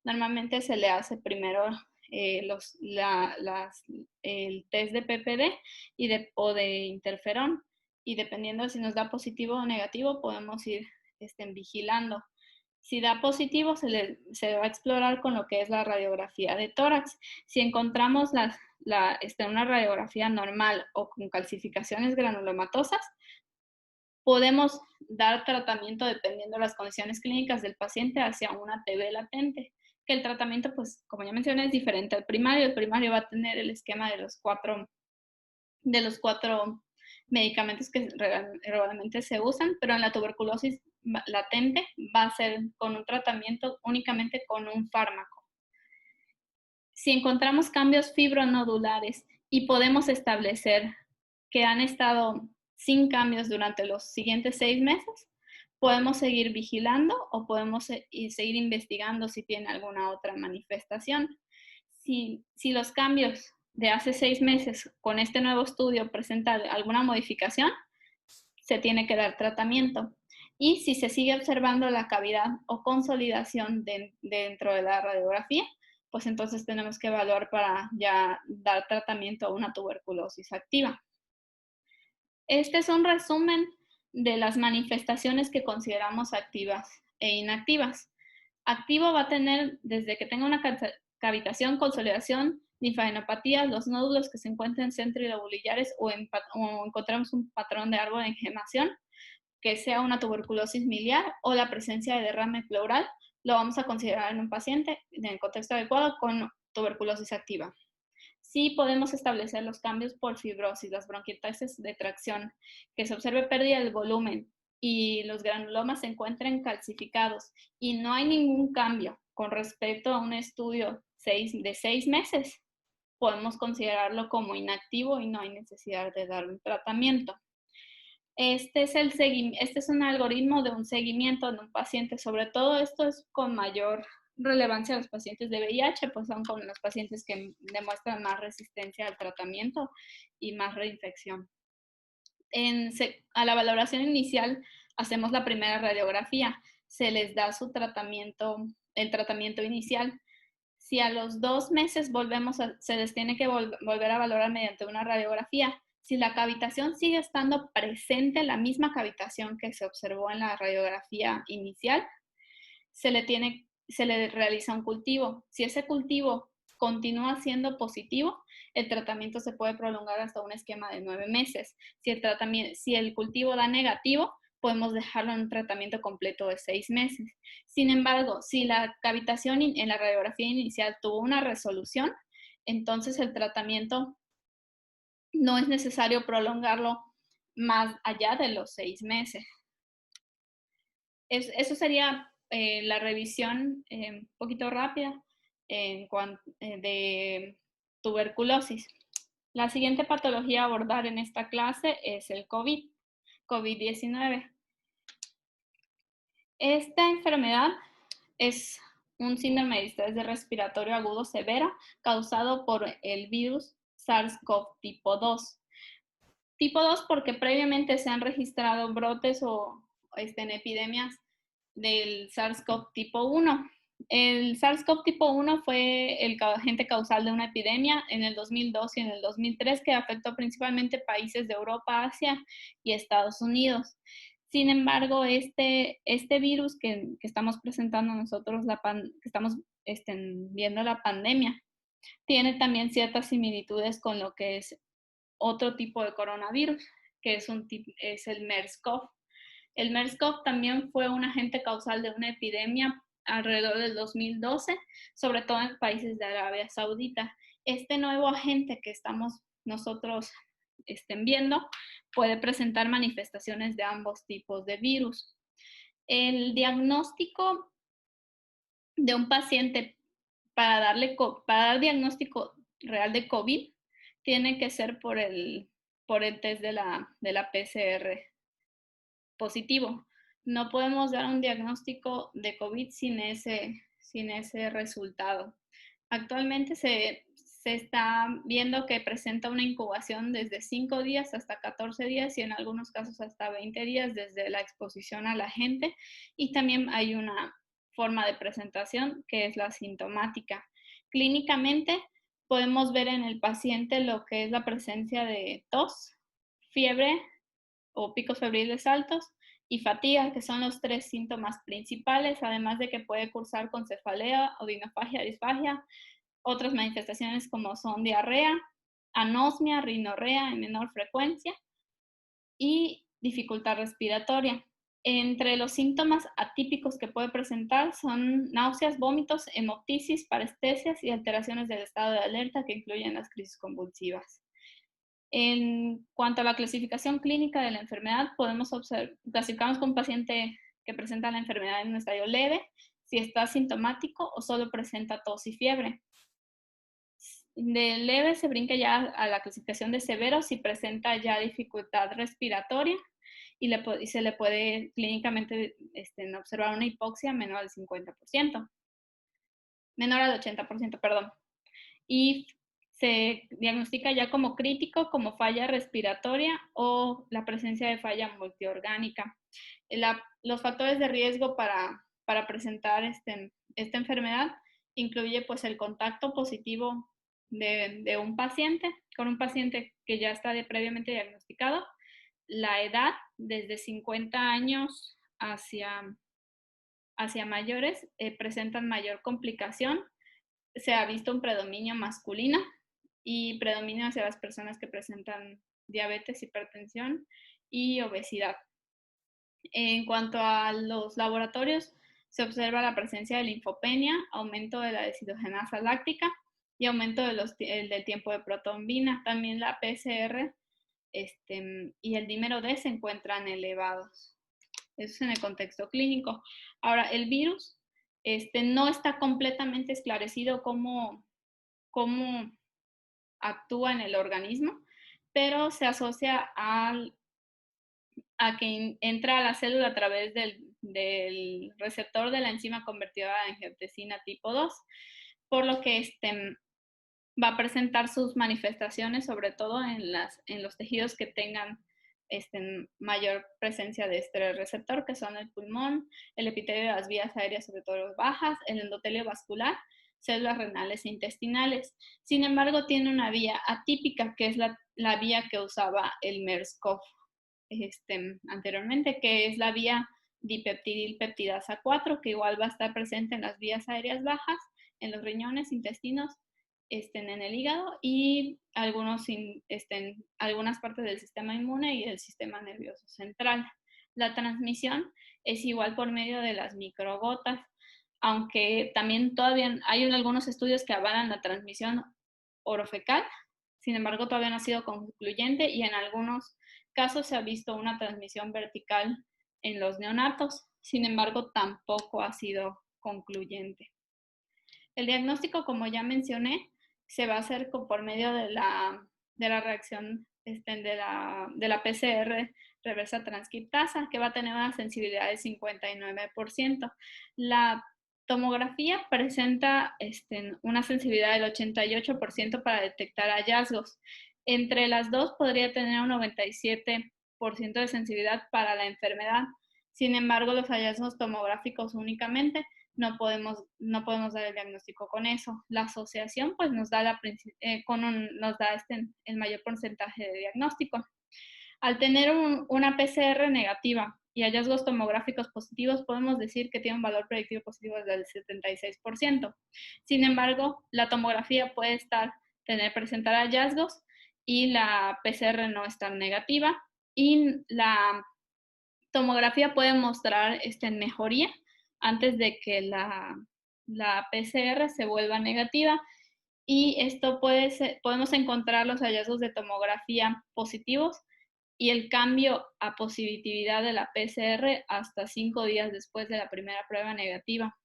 Normalmente se le hace primero el test de PPD o de interferón, y dependiendo de si nos da positivo o negativo podemos ir vigilando. Si da positivo, se va a explorar con lo que es la radiografía de tórax. Si encontramos una radiografía normal o con calcificaciones granulomatosas, podemos dar tratamiento dependiendo de las condiciones clínicas del paciente hacia una TB latente, que el tratamiento, pues, como ya mencioné, es diferente al primario. El primario va a tener el esquema de los cuatro medicamentos que regularmente se usan, pero en la tuberculosis latente va a ser con un tratamiento únicamente con un fármaco. Si encontramos cambios fibronodulares y podemos establecer que han estado sin cambios durante los siguientes 6 meses, podemos seguir vigilando o podemos seguir investigando si tiene alguna otra manifestación. Si los cambios de hace 6 meses con este nuevo estudio presentan alguna modificación, se tiene que dar tratamiento. Y si se sigue observando la cavidad o consolidación dentro de la radiografía, pues entonces tenemos que evaluar para ya dar tratamiento a una tuberculosis activa. Este es un resumen de las manifestaciones que consideramos activas e inactivas. Activo va a tener desde que tenga una cavitación, consolidación, linfadenopatías, los nódulos que se encuentren centro-lobulillares o encontramos un patrón de árbol de engemación, que sea una tuberculosis miliar o la presencia de derrame pleural, lo vamos a considerar en un paciente en el contexto adecuado con tuberculosis activa. Sí podemos establecer los cambios por fibrosis, las bronquiectasis de tracción, que se observe pérdida del volumen y los granulomas se encuentren calcificados y no hay ningún cambio con respecto a un estudio de 6 meses, podemos considerarlo como inactivo y no hay necesidad de dar un tratamiento. Este es un algoritmo de un seguimiento en un paciente. Sobre todo esto es con mayor relevancia a los pacientes de VIH, pues son con los pacientes que demuestran más resistencia al tratamiento y más reinfección. A la valoración inicial hacemos la primera radiografía, se les da el tratamiento inicial. Si a los 2 meses se les tiene que volver a valorar mediante una radiografía. Si la cavitación sigue estando presente, la misma cavitación que se observó en la radiografía inicial, se le realiza un cultivo. Si ese cultivo continúa siendo positivo, el tratamiento se puede prolongar hasta un esquema de 9 meses. Si el cultivo da negativo, podemos dejarlo en un tratamiento completo de 6 meses. Sin embargo, si la cavitación en la radiografía inicial tuvo una resolución, entonces el tratamiento no es necesario prolongarlo más allá de los 6 meses. Eso sería la revisión un poquito rápida de tuberculosis. La siguiente patología a abordar en esta clase es el COVID-19. Esta enfermedad es un síndrome de estrés respiratorio agudo severo causado por el virus SARS-CoV tipo 2. Tipo 2 porque previamente se han registrado brotes o en epidemias del SARS-CoV tipo 1. El SARS-CoV tipo 1 fue el agente causal de una epidemia en el 2002 y en el 2003 que afectó principalmente países de Europa, Asia y Estados Unidos. Sin embargo, este virus que estamos presentando nosotros, que estamos viendo la pandemia, tiene también ciertas similitudes con lo que es otro tipo de coronavirus, que es el MERS-CoV. El MERS-CoV también fue un agente causal de una epidemia alrededor del 2012, sobre todo en países de Arabia Saudita. Este nuevo agente que estamos nosotros viendo puede presentar manifestaciones de ambos tipos de virus. El diagnóstico de un paciente para dar diagnóstico real de COVID tiene que ser por el test de la PCR positivo. No podemos dar un diagnóstico de COVID sin ese resultado. Actualmente se está viendo que presenta una incubación desde 5 días hasta 14 días y en algunos casos hasta 20 días desde la exposición al agente, y también hay una forma de presentación que es la sintomática. Clínicamente podemos ver en el paciente lo que es la presencia de tos, fiebre o picos febriles altos y fatiga, que son los 3 síntomas principales, además de que puede cursar con cefalea, odinofagia, disfagia. Otras manifestaciones como son diarrea, anosmia, rinorrea en menor frecuencia y dificultad respiratoria. Entre los síntomas atípicos que puede presentar son náuseas, vómitos, hemoptisis, parestesias y alteraciones del estado de alerta que incluyen las crisis convulsivas. En cuanto a la clasificación clínica de la enfermedad, clasificamos con un paciente que presenta la enfermedad en un estadio leve, si está sintomático o solo presenta tos y fiebre. De leve se brinca ya a la clasificación de severo si presenta ya dificultad respiratoria y se le puede clínicamente observar una hipoxia menor al 50%, menor al 80%, perdón. Y se diagnostica ya como crítico, como falla respiratoria o la presencia de falla multiorgánica. Los factores de riesgo para presentar esta enfermedad incluye pues el contacto positivo de un paciente con un paciente que ya está previamente diagnosticado, la edad desde 50 años hacia mayores presentan mayor complicación, se ha visto un predominio masculino y predominio hacia las personas que presentan diabetes, hipertensión y obesidad. En cuanto a los laboratorios, se observa la presencia de linfopenia, aumento de la deshidrogenasa láctica y aumento del tiempo de protrombina. También la PCR y el dímero D se encuentran elevados. Eso es en el contexto clínico. Ahora, el virus no está completamente esclarecido cómo actúa en el organismo, pero se asocia a que entra a la célula a través del receptor de la enzima convertida en angiotensina tipo 2, por lo que va a presentar sus manifestaciones sobre todo en los tejidos que tengan mayor presencia de este receptor, que son el pulmón, el epitelio de las vías aéreas, sobre todo las bajas, el endotelio vascular, células renales e intestinales. Sin embargo, tiene una vía atípica, que es la vía que usaba el MERS-CoV anteriormente, que es la vía dipeptidilpeptidasa 4, que igual va a estar presente en las vías aéreas bajas, en los riñones, intestinos, en el hígado y algunas partes del sistema inmune y del sistema nervioso central. La transmisión es igual por medio de las microgotas, aunque también todavía hay algunos estudios que avalan la transmisión orofecal, sin embargo todavía no ha sido concluyente y en algunos casos se ha visto una transmisión vertical en los neonatos, sin embargo tampoco ha sido concluyente. El diagnóstico, como ya mencioné, se va a hacer por medio de la reacción de la PCR reversa transcriptasa, que va a tener una sensibilidad del 59%. La tomografía presenta una sensibilidad del 88% para detectar hallazgos. Entre las dos podría tener un 97% de sensibilidad para la enfermedad. Sin embargo, los hallazgos tomográficos únicamente no podemos dar el diagnóstico con eso. La asociación pues nos da, el mayor porcentaje de diagnóstico. Al tener una PCR negativa y hallazgos tomográficos positivos, podemos decir que tiene un valor predictivo positivo del 76%. Sin embargo, la tomografía puede presentar hallazgos y la PCR no estar negativa, y la tomografía puede mostrar mejoría antes de que la PCR se vuelva negativa, y esto podemos encontrar los hallazgos de tomografía positivos y el cambio a positividad de la PCR hasta 5 días después de la primera prueba negativa.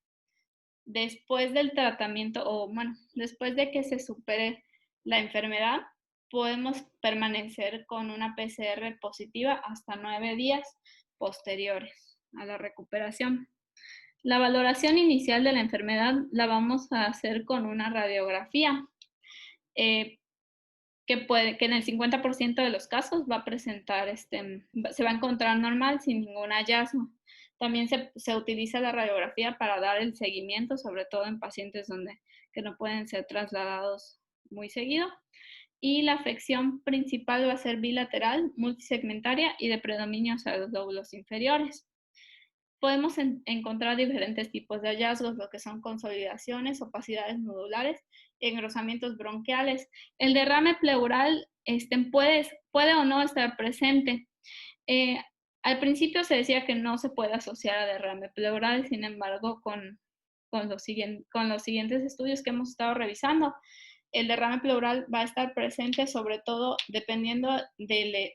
Después del tratamiento, después de que se supere la enfermedad, podemos permanecer con una PCR positiva hasta 9 días posteriores a la recuperación. La valoración inicial de la enfermedad la vamos a hacer con una radiografía, que en el 50% de los casos va a presentar, se va a encontrar normal sin ningún hallazgo. También se utiliza la radiografía para dar el seguimiento, sobre todo en pacientes que no pueden ser trasladados muy seguido. Y la afección principal va a ser bilateral, multisegmentaria y de predominio hacia los lóbulos inferiores. Podemos encontrar diferentes tipos de hallazgos, lo que son consolidaciones, opacidades nodulares y engrosamientos bronquiales. El derrame pleural puede o no estar presente. Al principio se decía que no se puede asociar a derrame pleural, sin embargo, con los siguientes estudios que hemos estado revisando, el derrame pleural va a estar presente sobre todo dependiendo de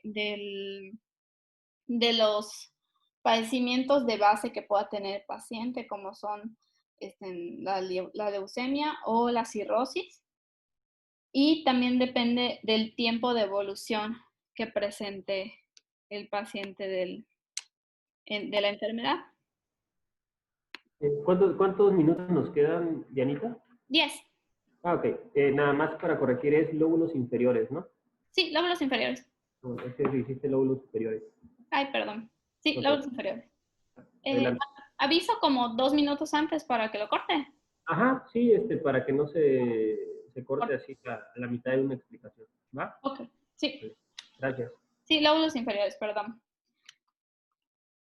los padecimientos de base que pueda tener el paciente, como son la leucemia o la cirrosis. y también depende del tiempo de evolución que presente el paciente de la enfermedad. ¿Cuántos minutos nos quedan, Dianita? 10. Ah, ok. Nada más para corregir es lóbulos inferiores, ¿no? Sí, lóbulos inferiores. No, es que dijiste lóbulos superiores. Ay, perdón. Sí, Ok, lóbulos inferiores. Eh, adelante. aviso como 2 minutos antes para que lo corte. Ajá, sí, para que no se corte así a la mitad de una explicación. ¿Va? Ok, sí. Vale, gracias. Sí, lóbulos inferiores, perdón.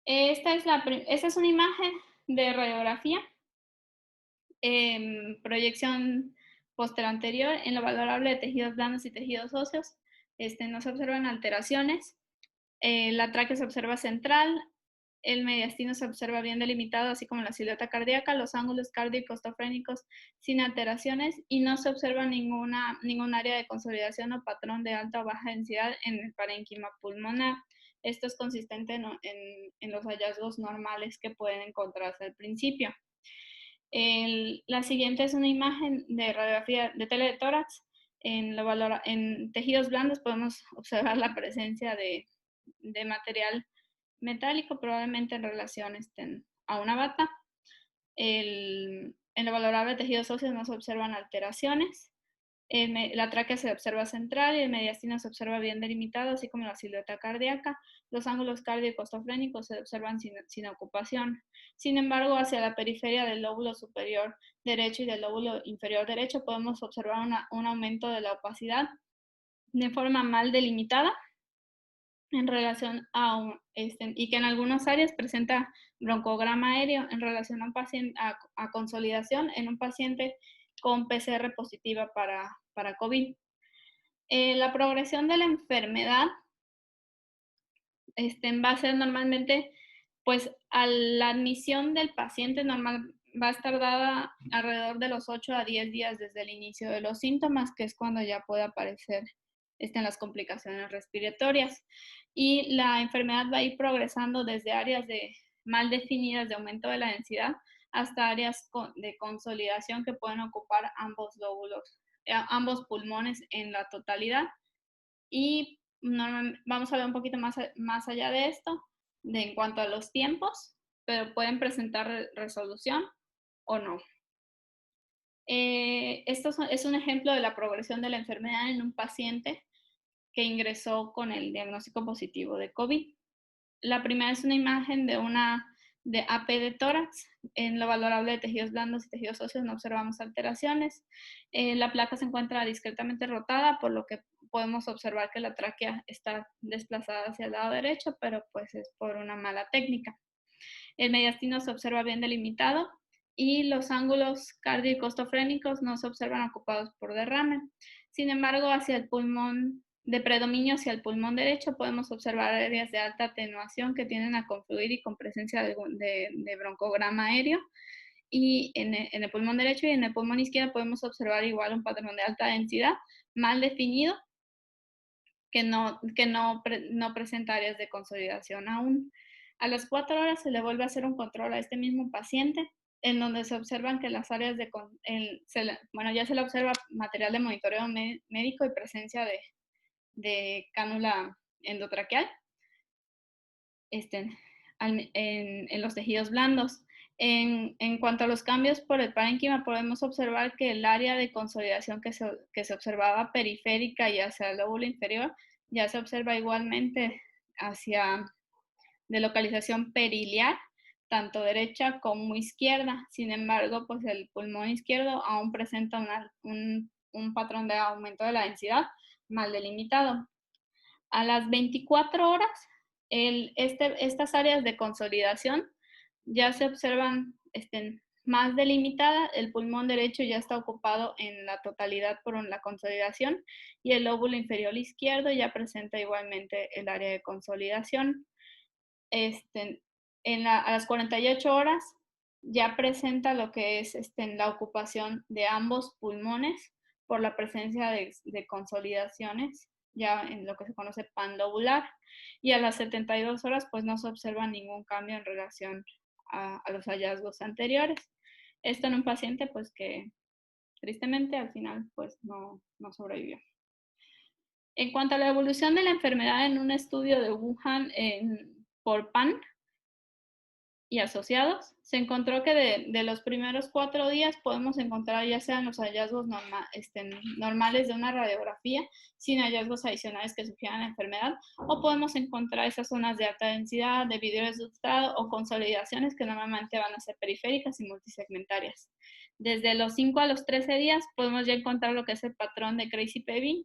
Esta es una imagen de radiografía, proyección posteranterior en lo valorable de tejidos blandos y tejidos óseos. No se observan alteraciones. La tráquea se observa central, el mediastino se observa bien delimitado, así como la silueta cardíaca, los ángulos cardio-costofrénicos sin alteraciones y no se observa ningún área de consolidación o patrón de alta o baja densidad en el parénquima pulmonar. Esto es consistente en los hallazgos normales que pueden encontrarse al principio. La siguiente es una imagen de radiografía de tele de tórax. En tejidos blandos podemos observar la presencia de material metálico, probablemente en relación a una bata. En lo valorable de tejidos óseos no se observan alteraciones. La tráquea se observa central y el mediastino se observa bien delimitado, así como la silueta cardíaca. Los ángulos cardio-costofrénicos se observan sin ocupación. Sin embargo, hacia la periferia del lóbulo superior derecho y del lóbulo inferior derecho podemos observar un aumento de la opacidad de forma mal delimitada en relación y que en algunas áreas presenta broncograma aéreo en relación a un paciente a consolidación en un paciente con PCR positiva para COVID. La progresión de la enfermedad va a ser normalmente, pues a la admisión del paciente normal va a estar dada alrededor de los 8 a 10 días desde el inicio de los síntomas, que es cuando ya puede aparecer las complicaciones respiratorias. Y la enfermedad va a ir progresando desde áreas mal definidas de aumento de la densidad hasta áreas de consolidación que pueden ocupar ambos lóbulos, ambos pulmones en la totalidad. Y vamos a ver un poquito más allá de esto, en cuanto a los tiempos, pero pueden presentar resolución o no. Esto es un ejemplo de la progresión de la enfermedad en un paciente que ingresó con el diagnóstico positivo de COVID. La primera es una imagen de AP de tórax. En lo valorable de tejidos blandos y tejidos óseos no observamos alteraciones. La placa se encuentra discretamente rotada, por lo que podemos observar que la tráquea está desplazada hacia el lado derecho, pero pues es por una mala técnica. El mediastino se observa bien delimitado y los ángulos cardio y costofrénicos no se observan ocupados por derrame. Sin embargo, hacia el pulmón, de predominio hacia el pulmón derecho, podemos observar áreas de alta atenuación que tienden a confluir y con presencia de broncograma aéreo. Y en el pulmón derecho y en el pulmón izquierdo podemos observar igual un patrón de alta densidad mal definido que no presenta áreas de consolidación aún. A las 4 horas se le vuelve a hacer un control a este mismo paciente, en donde se observan que las áreas ya se le observa material de monitoreo médico y presencia de cánula endotraqueal en los tejidos blandos. En cuanto a los cambios por el parénquima, podemos observar que el área de consolidación que se observaba periférica y hacia el lóbulo inferior ya se observa igualmente hacia de localización periliar, tanto derecha como izquierda. Sin embargo, pues el pulmón izquierdo aún presenta un patrón de aumento de la densidad mal delimitado. A las 24 horas, estas áreas de consolidación ya se observan más delimitadas. El pulmón derecho ya está ocupado en la totalidad por la consolidación y el lóbulo inferior izquierdo ya presenta igualmente el área de consolidación. A las 48 horas ya presenta lo que es la ocupación de ambos pulmones por la presencia de consolidaciones, ya en lo que se conoce panlobular, y a las 72 horas pues no se observa ningún cambio en relación a los hallazgos anteriores. Esto en un paciente pues que tristemente al final pues no sobrevivió. En cuanto a la evolución de la enfermedad en un estudio de Wuhan por Pan y asociados, se encontró que de los primeros 4 días podemos encontrar ya sean los hallazgos normales de una radiografía sin hallazgos adicionales que sugieran la enfermedad, o podemos encontrar esas zonas de alta densidad, de vidrio de substrado o consolidaciones que normalmente van a ser periféricas y multisegmentarias. Desde los 5 a los 13 días podemos ya encontrar lo que es el patrón de Crazy-Pevin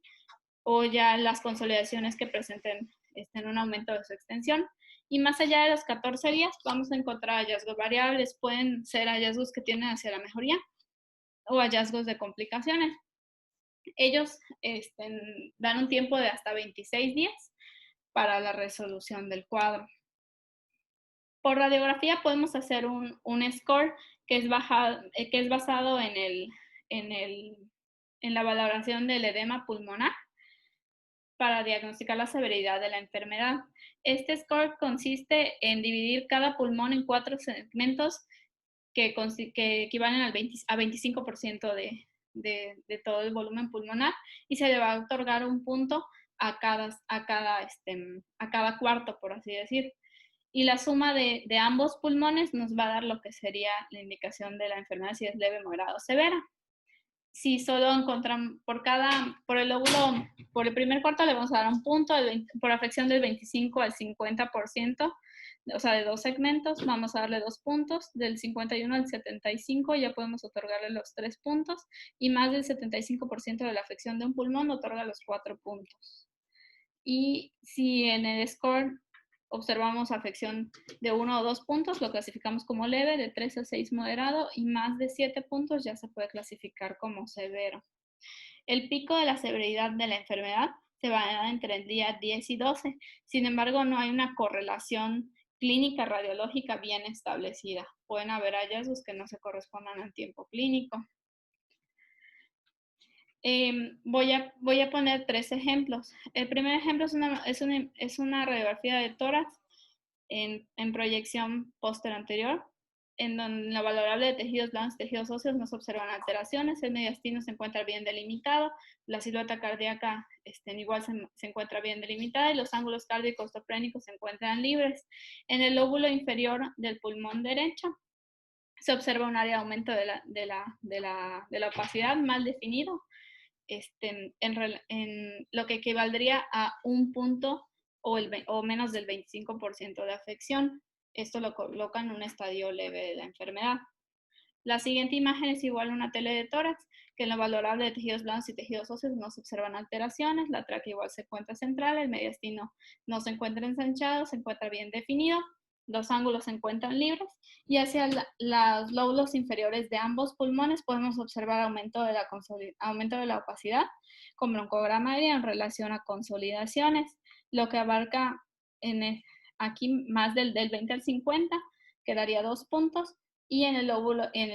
o ya las consolidaciones que presenten un aumento de su extensión. Y más allá de los 14 días vamos a encontrar hallazgos variables, pueden ser hallazgos que tienden hacia la mejoría o hallazgos de complicaciones. Ellos dan un tiempo de hasta 26 días para la resolución del cuadro. Por radiografía podemos hacer un score que es basado en la valoración del edema pulmonar para diagnosticar la severidad de la enfermedad. Este score consiste en dividir cada pulmón en 4 segmentos que equivalen a 25% de todo el volumen pulmonar, y se le va a otorgar un punto a cada cuarto, por así decir. Y la suma de ambos pulmones nos va a dar lo que sería la indicación de la enfermedad, si es leve, moderada o severa. Si solo encontramos por el lóbulo, por el primer cuarto le vamos a dar un punto, por afección del 25 al 50%, o sea, de 2 segmentos, vamos a darle 2 puntos, del 51 al 75 ya podemos otorgarle los 3 puntos, y más del 75% de la afección de un pulmón otorga los 4 puntos. Y si en el score observamos afección de 1 o 2 puntos, lo clasificamos como leve, de 3 a 6 moderado, y más de 7 puntos ya se puede clasificar como severo. El pico de la severidad de la enfermedad se va a dar entre el día 10 y 12, sin embargo no hay una correlación clínica radiológica bien establecida. Pueden haber hallazgos que no se correspondan al tiempo clínico. Voy a poner 3 ejemplos. El primer ejemplo es una radiografía de tórax en proyección posterior, en donde la valorable de tejidos blandos y tejidos óseos no se observan alteraciones, el mediastino se encuentra bien delimitado, la silueta cardíaca igual se encuentra bien delimitada, y los ángulos cárdicos ostoprénicos se encuentran libres. En el lóbulo inferior del pulmón derecho se observa un área de aumento de la opacidad mal definido, en lo que equivaldría a un punto o menos del 25% de afección. Esto lo coloca en un estadio leve de la enfermedad. La siguiente imagen es igual a una tele de tórax, que en lo valorable de tejidos blandos y tejidos óseos no se observan alteraciones, la tráquea igual se encuentra central, el mediastino no se encuentra ensanchado, se encuentra bien definido, los ángulos se encuentran libres, y hacia los lóbulos inferiores de ambos pulmones podemos observar aumento de la opacidad con broncograma aéreo en relación a consolidaciones, lo que abarca aquí más del 20 al 50, que daría 2 puntos, y en el lóbulo, en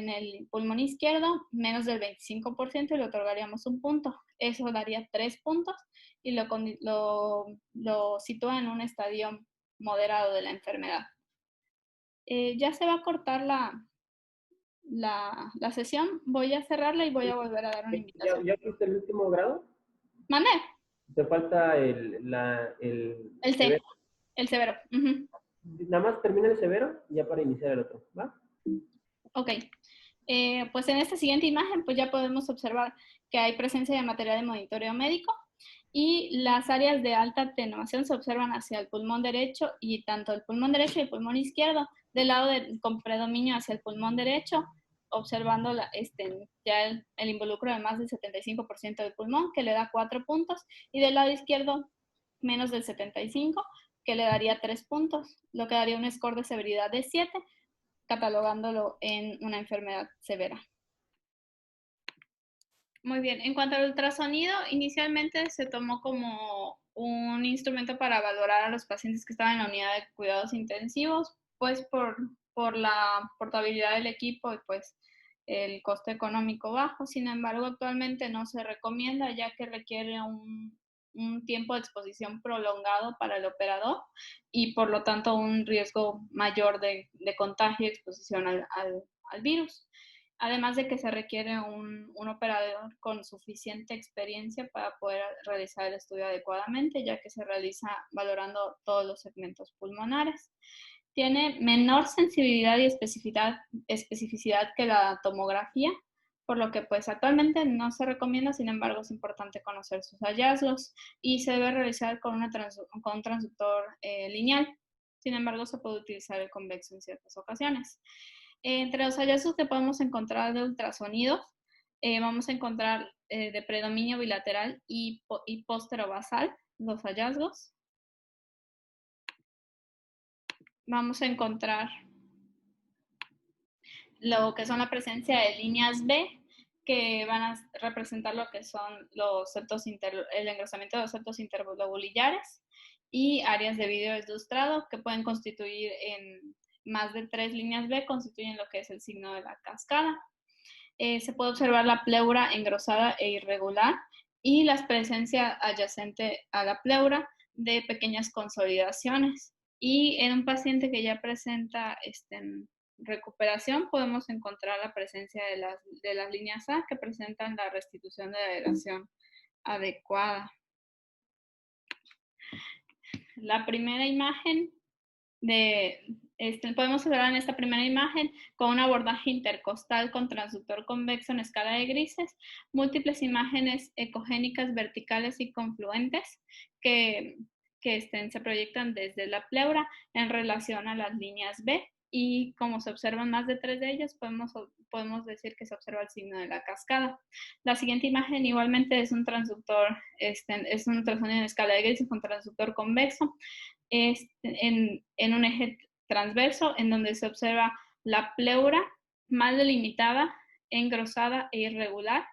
el pulmón izquierdo, menos del 25%, y le otorgaríamos un punto. Eso daría 3 puntos y lo sitúa en un estadio moderado de la enfermedad. Ya se va a cortar la sesión. Voy a cerrarla y voy a volver a dar una invitación. ¿Ya fuiste el último grado? ¿Mande? Te falta el severo. El severo. Nada más termina el severo ya para iniciar el otro, ¿va? Ok. Pues en esta siguiente imagen pues ya podemos observar que hay presencia de material de monitoreo médico, y las áreas de alta atenuación se observan hacia el pulmón derecho, y tanto el pulmón derecho y el pulmón izquierdo, del lado con predominio hacia el pulmón derecho, observando ya el involucro de más del 75% del pulmón, que le da 4 puntos, y del lado izquierdo menos del 75%, que le daría 3 puntos, lo que daría un score de severidad de 7, catalogándolo en una enfermedad severa. Muy bien, en cuanto al ultrasonido, inicialmente se tomó como un instrumento para valorar a los pacientes que estaban en la unidad de cuidados intensivos, pues por la portabilidad del equipo y pues el costo económico bajo. Sin embargo, actualmente no se recomienda, ya que requiere un tiempo de exposición prolongado para el operador, y por lo tanto un riesgo mayor de contagio y exposición al virus. además de que se requiere un operador con suficiente experiencia para poder realizar el estudio adecuadamente, ya que se realiza valorando todos los segmentos pulmonares. Tiene menor sensibilidad y especificidad que la tomografía, por lo que pues actualmente no se recomienda. Sin embargo, es importante conocer sus hallazgos y se debe realizar con un transductor lineal. Sin embargo, se puede utilizar el convexo en ciertas ocasiones. Entre los hallazgos que podemos encontrar de ultrasonido, vamos a encontrar de predominio bilateral y póstero-basal los hallazgos. Vamos a encontrar lo que son la presencia de líneas B, que van a representar lo que son el engrosamiento de los septos interlobulillares, y áreas de vidrio deslustrado que pueden constituir en más de 3 líneas B, constituyen lo que es el signo de la cascada. Se puede observar la pleura engrosada e irregular y la presencia adyacente a la pleura de pequeñas consolidaciones. Y en un paciente que ya presenta recuperación, podemos encontrar la presencia de las líneas A que presentan la restitución de la aireación adecuada. La primera imagen podemos observar en esta primera imagen, con un abordaje intercostal con transductor convexo en escala de grises, múltiples imágenes ecogénicas verticales y confluentes que se proyectan desde la pleura en relación a las líneas B, y como se observan más de 3 de ellas, podemos decir que se observa el signo de la cascada. La siguiente imagen igualmente es un transductor, es un ultrasonido en escala de grises con transductor convexo, en un eje transverso, en donde se observa la pleura mal delimitada, engrosada e irregular,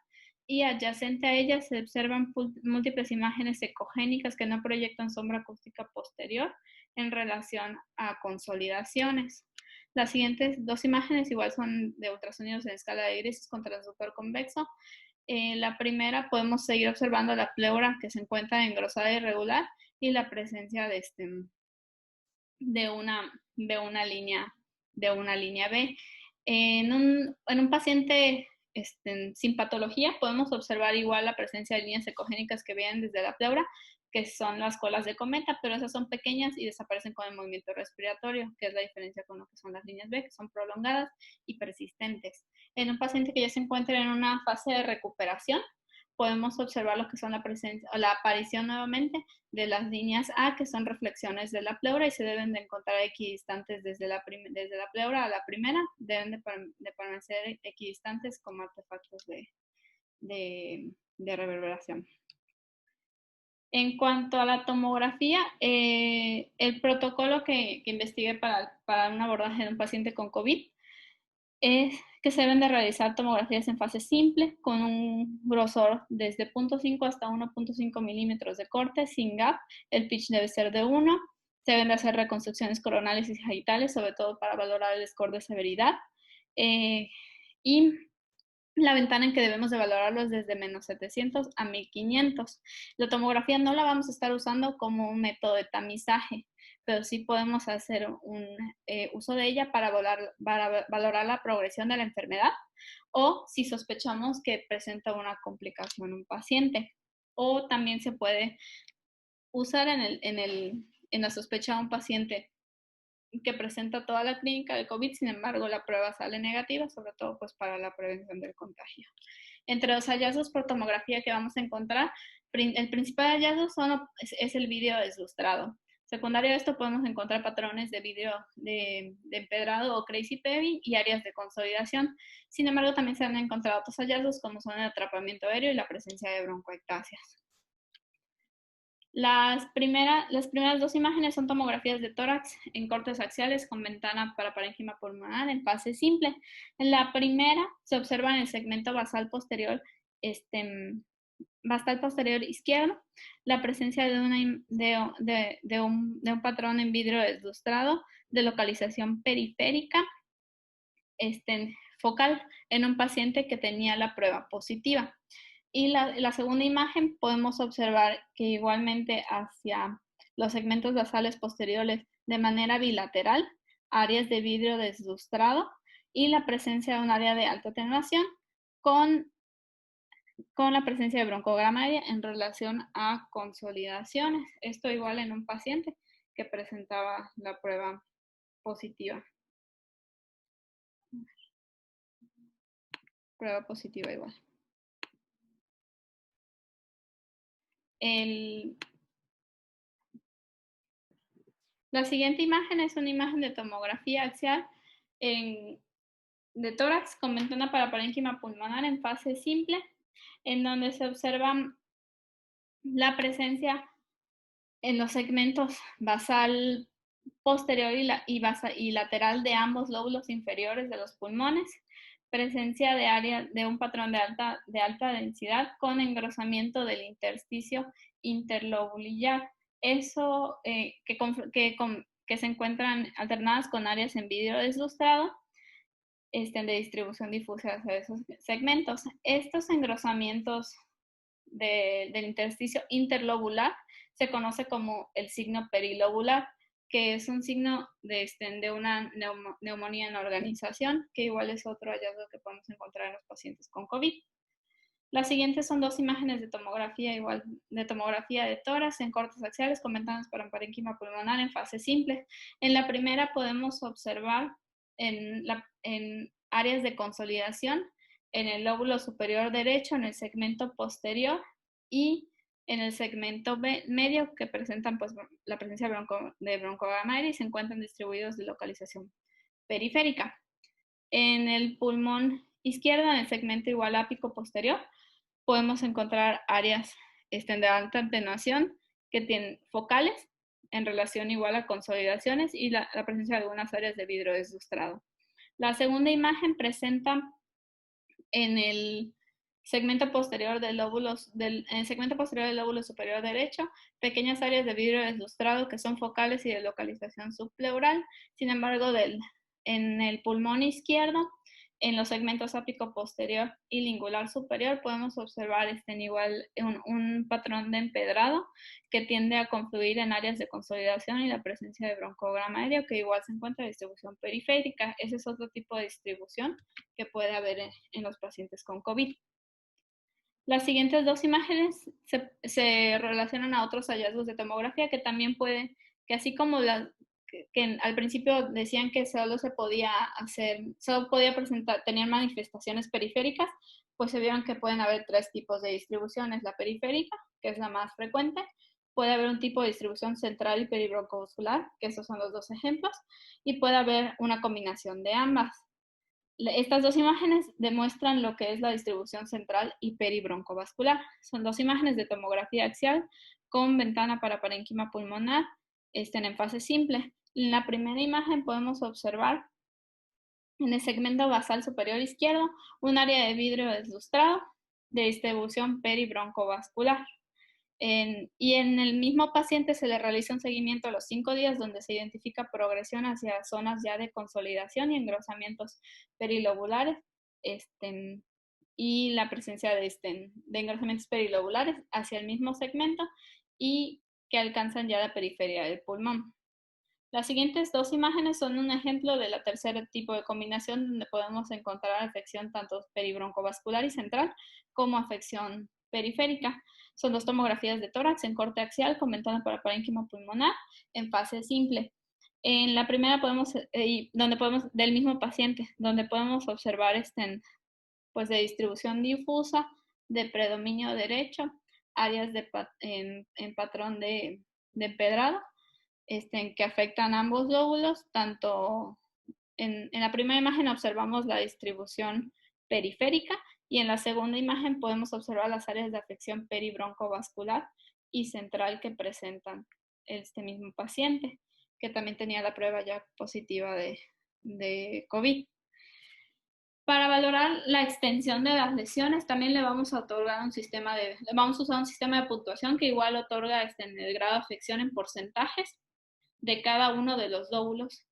y adyacente a ella se observan múltiples imágenes ecogénicas que no proyectan sombra acústica posterior en relación a consolidaciones. Las siguientes 2 imágenes igual son de ultrasonidos en escala de grises con transductor convexo. La primera podemos seguir observando la pleura que se encuentra engrosada e irregular y la presencia de una línea B. En un paciente sin patología podemos observar igual la presencia de líneas ecogénicas que vienen desde la pleura, que son las colas de cometa, pero esas son pequeñas y desaparecen con el movimiento respiratorio, que es la diferencia con lo que son las líneas B, que son prolongadas y persistentes. En un paciente que ya se encuentra en una fase de recuperación, podemos observar lo que son la aparición nuevamente de las líneas A, que son reflexiones de la pleura y se deben de encontrar equidistantes desde la pleura a la primera, deben de permanecer equidistantes como artefactos de reverberación. En cuanto a la tomografía, el protocolo que investigué para un abordaje de un paciente con COVID es que se deben de realizar tomografías en fase simple con un grosor desde 0.5 hasta 1.5 milímetros de corte, sin gap. El pitch debe ser de 1. Se deben de hacer reconstrucciones coronales y sagittales, sobre todo para valorar el score de severidad. Y la ventana en que debemos de valorarlo es desde menos 700 a 1500. La tomografía no la vamos a estar usando como un método de tamizaje, pero sí podemos hacer un uso de ella para valorar la progresión de la enfermedad, o si sospechamos que presenta una complicación un paciente. O también se puede usar en la sospecha de un paciente que presenta toda la clínica de COVID, sin embargo la prueba sale negativa, sobre todo pues para la prevención del contagio. Entre los hallazgos por tomografía que vamos a encontrar, el principal hallazgo es el vidrio deslustrado. Secundario a esto podemos encontrar patrones de vidrio de empedrado o crazy paving y áreas de consolidación. Sin embargo, también se han encontrado otros hallazgos como son el atrapamiento aéreo y la presencia de broncoectasias. Las primeras 2 imágenes son tomografías de tórax en cortes axiales con ventana para parénquima pulmonar en fase simple. En la primera se observa en el segmento basal posterior, izquierdo, la presencia de un patrón en vidrio deslustrado de localización periférica focal en un paciente que tenía la prueba positiva. Y la segunda imagen podemos observar que igualmente hacia los segmentos basales posteriores de manera bilateral, áreas de vidrio deslustrado y la presencia de un área de alta atenuación con la presencia de broncogramadia en relación a consolidaciones. Esto igual en un paciente que presentaba la prueba positiva. Prueba positiva igual. La siguiente imagen es una imagen de tomografía axial de tórax con ventana para parénquima pulmonar en fase simple, en donde se observa la presencia en los segmentos basal posterior y lateral de ambos lóbulos inferiores de los pulmones, presencia de área de un patrón de alta densidad con engrosamiento del intersticio interlobular. Eso que se encuentran alternadas con áreas en vidrio deslustrado de distribución difusa hacia esos segmentos. Estos engrosamientos del intersticio interlobular se conoce como el signo perilobular, que es un signo de una neumonía en organización, que igual es otro hallazgo que podemos encontrar en los pacientes con COVID. Las siguientes son dos imágenes de tomografía de tórax en cortes axiales con ventanas para parénquima pulmonar en fase simple. En la primera podemos observar en áreas de consolidación en el lóbulo superior derecho, en el segmento posterior y en el segmento medio, que presentan pues, la presencia de broncogramadia y se encuentran distribuidos de localización periférica. En el pulmón izquierdo, en el segmento igual ápico posterior, podemos encontrar áreas de alta atenuación que tienen focales en relación igual a consolidaciones y la presencia de algunas áreas de vidrio deslustrado. La segunda imagen presenta en el segmento posterior del lóbulo superior derecho pequeñas áreas de vidrio deslustrado que son focales y de localización subpleural. Sin embargo, en el pulmón izquierdo, en los segmentos ápico posterior y lingular superior, podemos observar un patrón de empedrado que tiende a confluir en áreas de consolidación y la presencia de broncogramadia, que igual se encuentra en distribución periférica. Ese es otro tipo de distribución que puede haber en los pacientes con COVID. Las siguientes dos imágenes se relacionan a otros hallazgos de tomografía que también que así como que al principio decían que solo podía tener manifestaciones periféricas, pues se vieron que pueden haber tres tipos de distribuciones. La periférica, que es la más frecuente, puede haber un tipo de distribución central y peribroncovascular, que esos son los dos ejemplos, y puede haber una combinación de ambas. Estas dos imágenes demuestran lo que es la distribución central y peribroncovascular. Son dos imágenes de tomografía axial con ventana para parénquima pulmonar en fase simple. En la primera imagen podemos observar en el segmento basal superior izquierdo un área de vidrio deslustrado de distribución peribroncovascular. Y en el mismo paciente se le realiza un seguimiento a los 5 días donde se identifica progresión hacia zonas ya de consolidación y engrosamientos perilobulares y la presencia de engrosamientos perilobulares hacia el mismo segmento y que alcanzan ya la periferia del pulmón. Las siguientes dos imágenes son un ejemplo de la tercer tipo de combinación donde podemos encontrar afección tanto peribroncovascular y central como afección periférica. Son dos tomografías de tórax en corte axial con ventana para parénquima pulmonar en fase simple. En la primera del mismo paciente, donde podemos observar pues de distribución difusa, de predominio derecho, áreas en patrón de empedrado, que afectan ambos lóbulos. Tanto en la primera imagen observamos la distribución periférica y en la segunda imagen podemos observar las áreas de afección peribroncovascular y central que presentan este mismo paciente, que también tenía la prueba ya positiva de COVID. Para valorar la extensión de las lesiones, también le vamos a otorgar vamos a usar un sistema de puntuación que igual otorga el grado de afección en porcentajes de cada uno de los lóbulos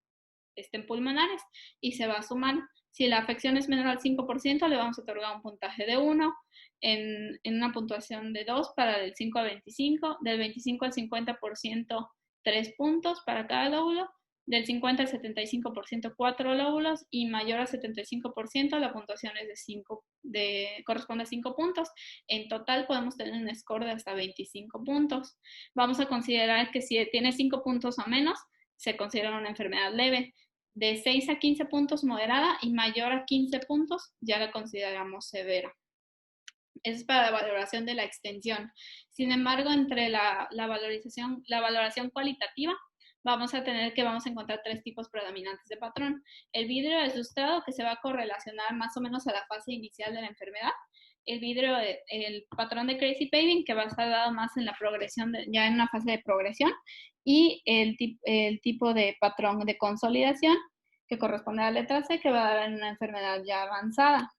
pulmonares y se va a sumar. Si la afección es menor al 5%, le vamos a otorgar un puntaje de 1, en una puntuación de 2 para del 5 al 25, del 25 al 50%, 3 puntos para cada lóbulo, Del 50 al 75% 4 lóbulos y mayor al 75% la puntuación es corresponde a 5 puntos. En total podemos tener un score de hasta 25 puntos. Vamos a considerar que si tiene 5 puntos o menos, se considera una enfermedad leve. De 6 a 15 puntos moderada y mayor a 15 puntos ya la consideramos severa. Eso es para la valoración de la extensión. Sin embargo, entre la valoración cualitativa, vamos a encontrar 3 tipos predominantes de patrón. El vidrio ilustrado, que se va a correlacionar más o menos a la fase inicial de la enfermedad. El patrón de crazy paving, que va a estar dado más en la progresión, ya en una fase de progresión. Y el tipo de patrón de consolidación, que corresponde a la letra C, que va a dar en una enfermedad ya avanzada.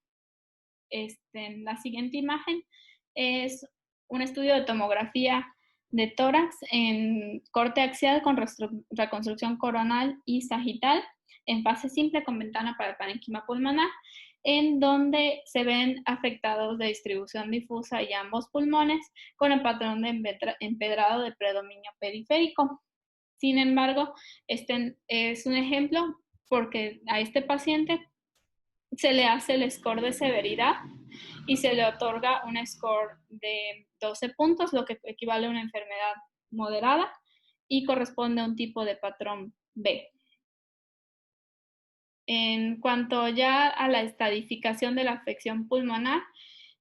La siguiente imagen es un estudio de tomografía de tórax en corte axial con reconstrucción coronal y sagital en fase simple con ventana para el parénquima pulmonar, en donde se ven afectados de distribución difusa y ambos pulmones con el patrón de empedrado de predominio periférico. Sin embargo, este es un ejemplo porque a este paciente se le hace el score de severidad y se le otorga un score de 12 puntos, lo que equivale a una enfermedad moderada y corresponde a un tipo de patrón B. En cuanto ya a la estadificación de la afección pulmonar,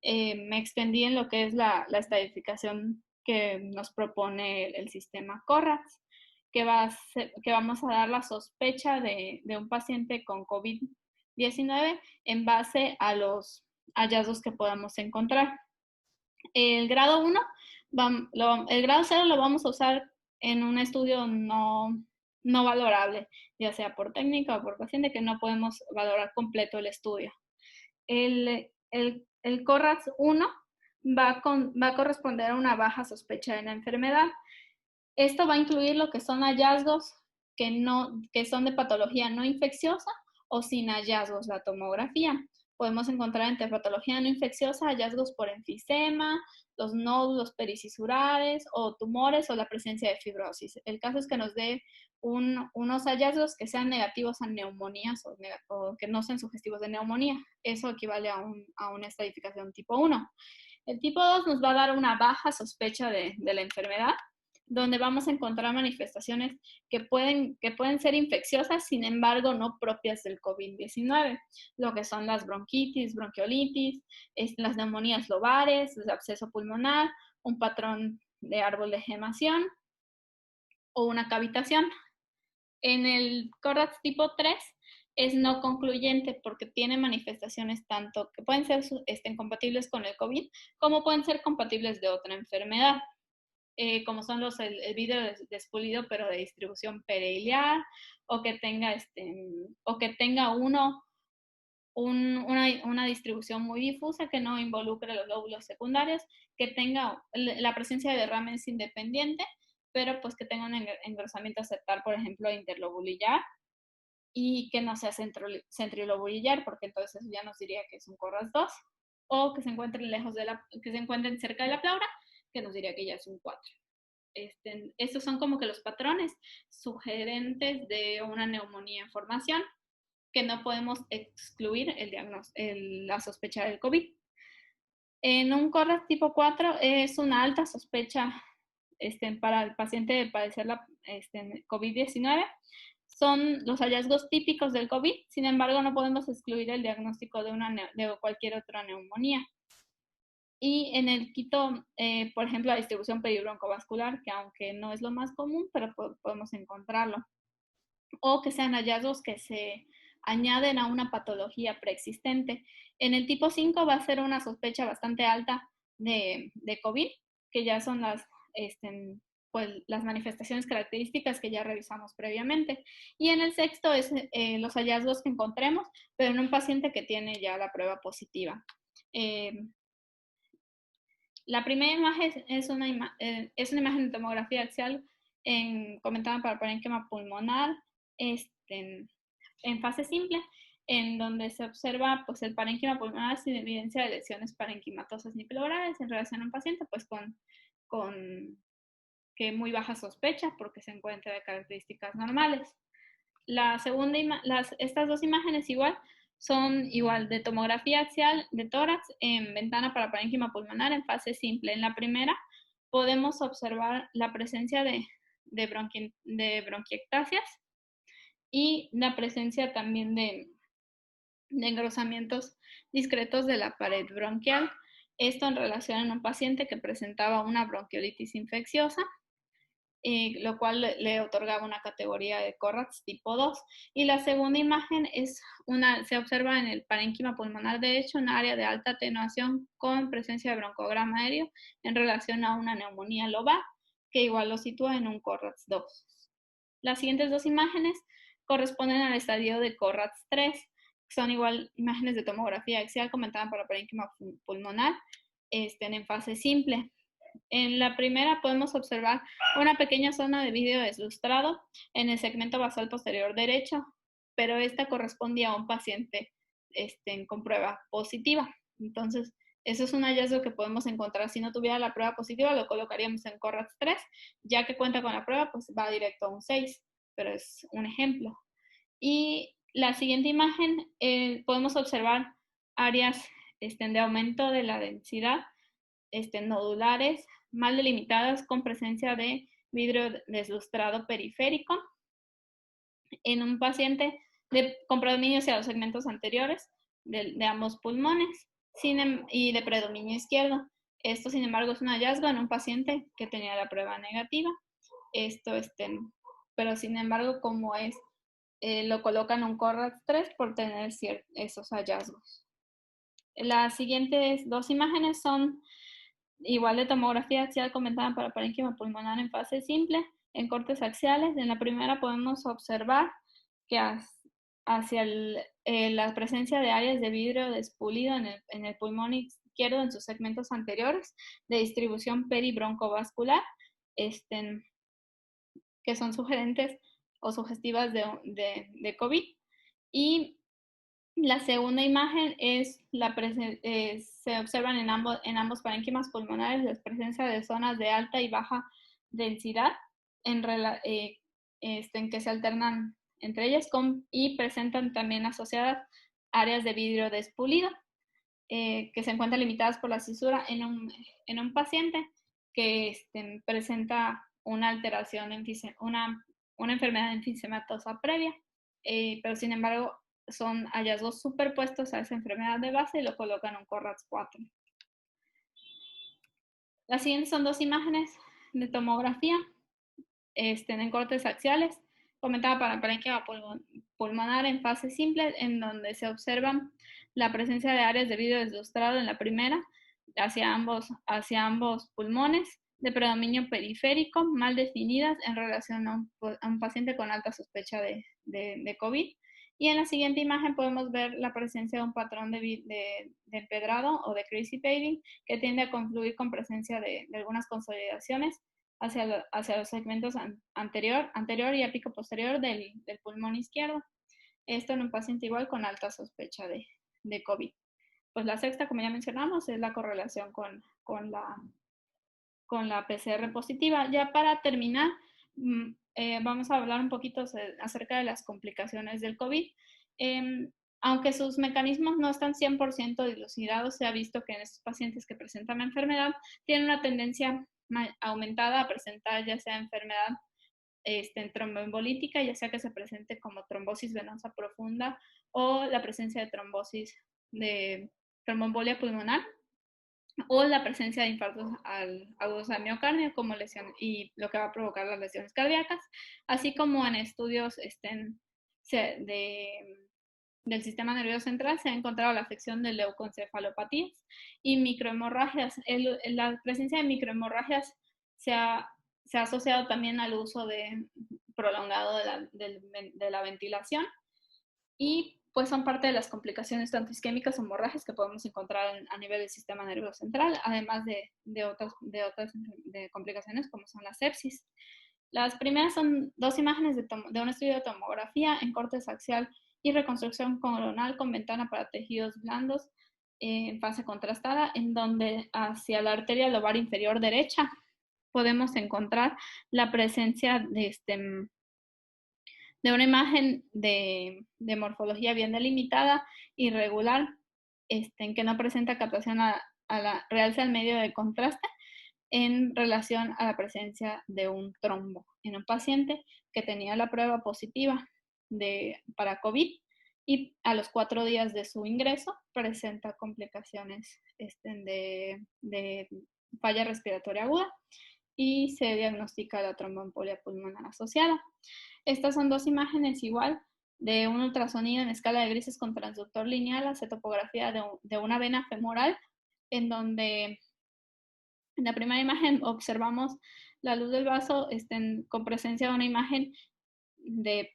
me extendí en lo que es la estadificación que nos propone el sistema CORRAX, que vamos a dar la sospecha de un paciente con COVID-19 en base a los hallazgos que podamos encontrar. El grado 1, el grado 0 lo vamos a usar en un estudio no valorable, ya sea por técnica o por paciente, que no podemos valorar completo el estudio. El CORRAX 1 va a corresponder a una baja sospecha de la enfermedad. Esto va a incluir lo que son hallazgos que son de patología no infecciosa o sin hallazgos, la tomografía. Podemos encontrar entre patología no infecciosa hallazgos por enfisema, los nódulos pericisurares o tumores o la presencia de fibrosis. El caso es que nos dé unos hallazgos que sean negativos a neumonías o que no sean sugestivos de neumonía. Eso equivale a una estadificación tipo 1. El tipo 2 nos va a dar una baja sospecha de la enfermedad, donde vamos a encontrar manifestaciones que pueden ser infecciosas, sin embargo, no propias del COVID-19, lo que son las bronquitis, bronquiolitis, las neumonías lobares, el absceso pulmonar, un patrón de árbol de gemación o una cavitación. En el CORRAX tipo 3 es no concluyente porque tiene manifestaciones tanto que pueden ser compatibles con el COVID como pueden ser compatibles de otra enfermedad. Como son el vidrio despulido pero de distribución periliar, o que tenga una distribución muy difusa que no involucre los lóbulos secundarios, que tenga la presencia de derrames independiente, pero pues que tenga un engrosamiento septal, por ejemplo, interlobulillar, y que no sea centrilobulillar, porque entonces ya nos diría que es un CORRAX 2, o que se encuentren cerca de la pleura, que nos diría que ya es un 4. Estos son como que los patrones sugerentes de una neumonía en formación, que no podemos excluir la sospecha del COVID. En un CORRAX tipo 4 es una alta sospecha para el paciente de padecer la COVID-19. Son los hallazgos típicos del COVID, sin embargo no podemos excluir el diagnóstico de cualquier otra neumonía. Y en el quito, por ejemplo, la distribución peribroncovascular, que aunque no es lo más común, pero podemos encontrarlo. O que sean hallazgos que se añaden a una patología preexistente. En el tipo 5 va a ser una sospecha bastante alta de COVID, que ya son las manifestaciones características que ya revisamos previamente. Y en el sexto es los hallazgos que encontremos, pero en un paciente que tiene ya la prueba positiva. La primera imagen es una imagen de tomografía axial comentada para parénquima pulmonar en fase simple, en donde se observa pues, el parénquima pulmonar sin evidencia de lesiones parenquimatosas ni pleurales en relación a un paciente pues, con que muy baja sospecha porque se encuentra de características normales. Estas dos imágenes son igual de tomografía axial de tórax en ventana para parénquima pulmonar en fase simple. En la primera podemos observar la presencia de bronquiectasias y la presencia también de engrosamientos discretos de la pared bronquial. Esto en relación a un paciente que presentaba una bronquiolitis infecciosa, lo cual le otorgaba una categoría de Corrats tipo 2. Y la segunda imagen se observa en el parénquima pulmonar derecho un área de alta atenuación con presencia de broncograma aéreo en relación a una neumonía lobar, que igual lo sitúa en un Corrats 2. Las siguientes dos imágenes corresponden al estadio de Corrats 3, son igual imágenes de tomografía axial comentadas para parénquima pulmonar en fase simple. En la primera podemos observar una pequeña zona de vidrio deslustrado en el segmento basal posterior derecho, pero esta correspondía a un paciente con prueba positiva. Entonces, eso es un hallazgo que podemos encontrar. Si no tuviera la prueba positiva, lo colocaríamos en Corrats 3. Ya que cuenta con la prueba, pues va directo a un 6, pero es un ejemplo. Y la siguiente imagen, podemos observar áreas de aumento de la densidad nodulares mal delimitadas con presencia de vidrio deslustrado periférico en un paciente con predominio hacia los segmentos anteriores de ambos pulmones y de predominio izquierdo. Esto, sin embargo, es un hallazgo en un paciente que tenía la prueba negativa. Pero, sin embargo, como lo colocan un Corrats 3 por tener esos hallazgos. Las siguientes dos imágenes son igual de tomografía axial comentada para parénquima pulmonar en fase simple, en cortes axiales. En la primera podemos observar que hacia la presencia de áreas de vidrio despulido en el pulmón izquierdo en sus segmentos anteriores de distribución peribroncovascular, que son sugerentes o sugestivas de COVID. Y la segunda imagen se observan en ambos parénquimas pulmonares la presencia de zonas de alta y baja densidad en que se alternan entre ellas y presentan también asociadas áreas de vidrio despulido que se encuentran limitadas por la cisura en un paciente que presenta una alteración, una enfermedad enfisematosa previa, pero sin embargo son hallazgos superpuestos a esa enfermedad de base y lo colocan en un Corrats 4. Las siguientes son dos imágenes de tomografía en cortes axiales, comentada para parénquima pulmonar en fase simple, en donde se observan la presencia de áreas de vidrio deslustrado en la primera, hacia ambos pulmones, de predominio periférico, mal definidas en relación a un paciente con alta sospecha de COVID. Y en la siguiente imagen podemos ver la presencia de un patrón de empedrado o de crazy paving que tiende a confluir con presencia de algunas consolidaciones hacia los segmentos anterior y apico posterior del pulmón izquierdo. Esto en un paciente igual con alta sospecha de COVID. Pues la sexta, como ya mencionamos, es la correlación con la PCR positiva. Ya para terminar, vamos a hablar un poquito acerca de las complicaciones del COVID. Aunque sus mecanismos no están 100% dilucidados, se ha visto que en estos pacientes que presentan la enfermedad tienen una tendencia aumentada a presentar ya sea enfermedad tromboembolítica, ya sea que se presente como trombosis venosa profunda o la presencia de trombosis de tromboembolia pulmonar o la presencia de infartos agudos al miocardio como lesión y lo que va a provocar las lesiones cardíacas, así como en estudios del sistema nervioso central se ha encontrado la afección de leucoencefalopatías y microhemorragias. La presencia de microhemorragias se ha asociado también al uso prolongado de la ventilación y pues son parte de las complicaciones tanto isquémicas o hemorragias que podemos encontrar a nivel del sistema nervioso central, además de otras complicaciones como son la sepsis. Las primeras son dos imágenes de un estudio de tomografía en cortes axial y reconstrucción coronal con ventana para tejidos blandos en fase contrastada, en donde hacia la arteria lobar inferior derecha podemos encontrar la presencia de una imagen de morfología bien delimitada, irregular, en que no presenta captación a la realza al medio de contraste en relación a la presencia de un trombo en un paciente que tenía la prueba positiva para COVID y a los 4 días de su ingreso presenta complicaciones de falla respiratoria aguda y se diagnostica la tromboembolia pulmonar asociada. Estas son dos imágenes igual de un ultrasonido en escala de grises con transductor lineal hacia topografía de una vena femoral, en donde en la primera imagen observamos la luz del vaso con presencia de una imagen de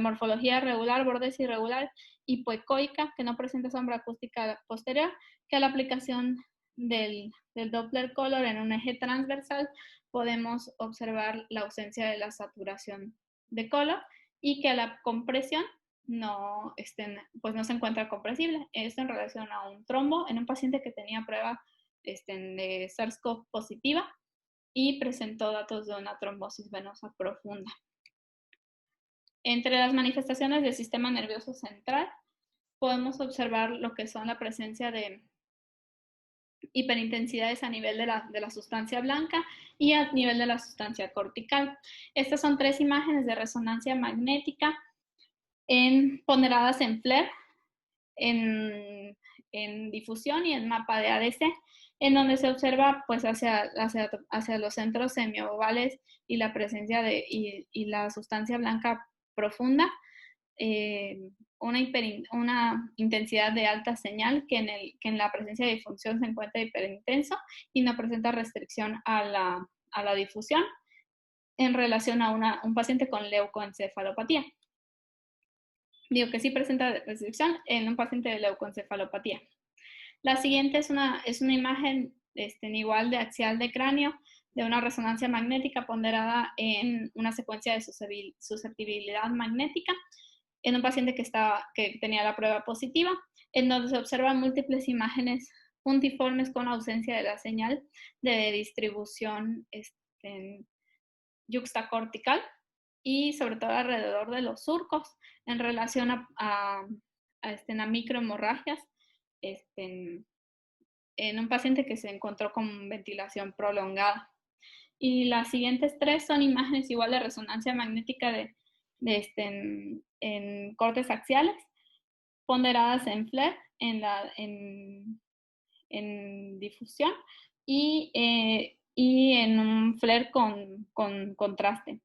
morfología regular, bordes irregular, hipoecoica, que no presenta sombra acústica posterior, que a la aplicación del Doppler color en un eje transversal podemos observar la ausencia de la saturación de color y que a la compresión pues no se encuentra compresible. Esto en relación a un trombo en un paciente que tenía prueba de SARS-CoV positiva y presentó datos de una trombosis venosa profunda. Entre las manifestaciones del sistema nervioso central podemos observar lo que son la presencia de hiperintensidades a nivel de la sustancia blanca y a nivel de la sustancia cortical. Estas son 3 imágenes de resonancia magnética ponderadas en FLAIR, en difusión y en mapa de ADC, en donde se observa pues hacia los centros semiovales y la presencia y la sustancia blanca profunda, una intensidad de alta señal que en la presencia de difusión se encuentra hiperintenso y no presenta restricción a la difusión en relación a un paciente con leucoencefalopatía. Digo que sí presenta restricción en un paciente de leucoencefalopatía. La siguiente es una imagen igual de axial de cráneo de una resonancia magnética ponderada en una secuencia de susceptibilidad magnética en un paciente que tenía la prueba positiva, en donde se observan múltiples imágenes puntiformes con ausencia de la señal de distribución yuxtacortical y sobre todo alrededor de los surcos en relación a microhemorragias en un paciente que se encontró con ventilación prolongada. Y las siguientes 3 son imágenes igual de resonancia magnética en cortes axiales, ponderadas en FLAIR, en difusión y en un FLAIR con contraste.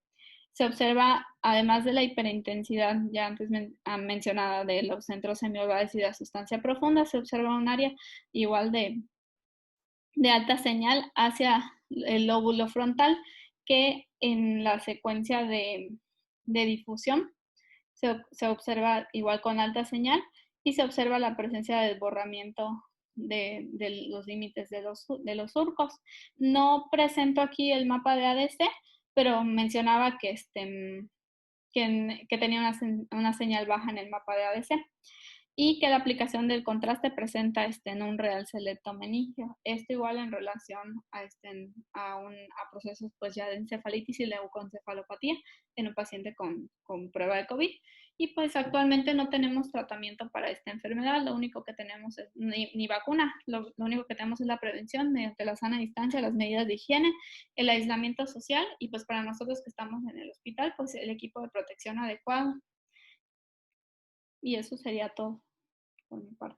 Se observa, además de la hiperintensidad ya antes mencionada de los centros semiovales y de la sustancia profunda, se observa un área igual de alta señal hacia el lóbulo frontal, que en la secuencia de difusión se observa igual con alta señal y se observa la presencia de desborramiento de los límites de los surcos. No presento aquí el mapa de ADC, pero mencionaba que tenía una señal baja en el mapa de ADC y que la aplicación del contraste presenta en un realce leptomeningio. Esto igual en relación a procesos pues ya de encefalitis y leucoencefalopatía en un paciente con prueba de COVID. Y pues actualmente no tenemos tratamiento para esta enfermedad, lo único que tenemos es ni vacuna, lo único que tenemos es la prevención mediante la sana distancia, las medidas de higiene, el aislamiento social y pues para nosotros que estamos en el hospital, pues el equipo de protección adecuado. Y eso sería todo por mi parte.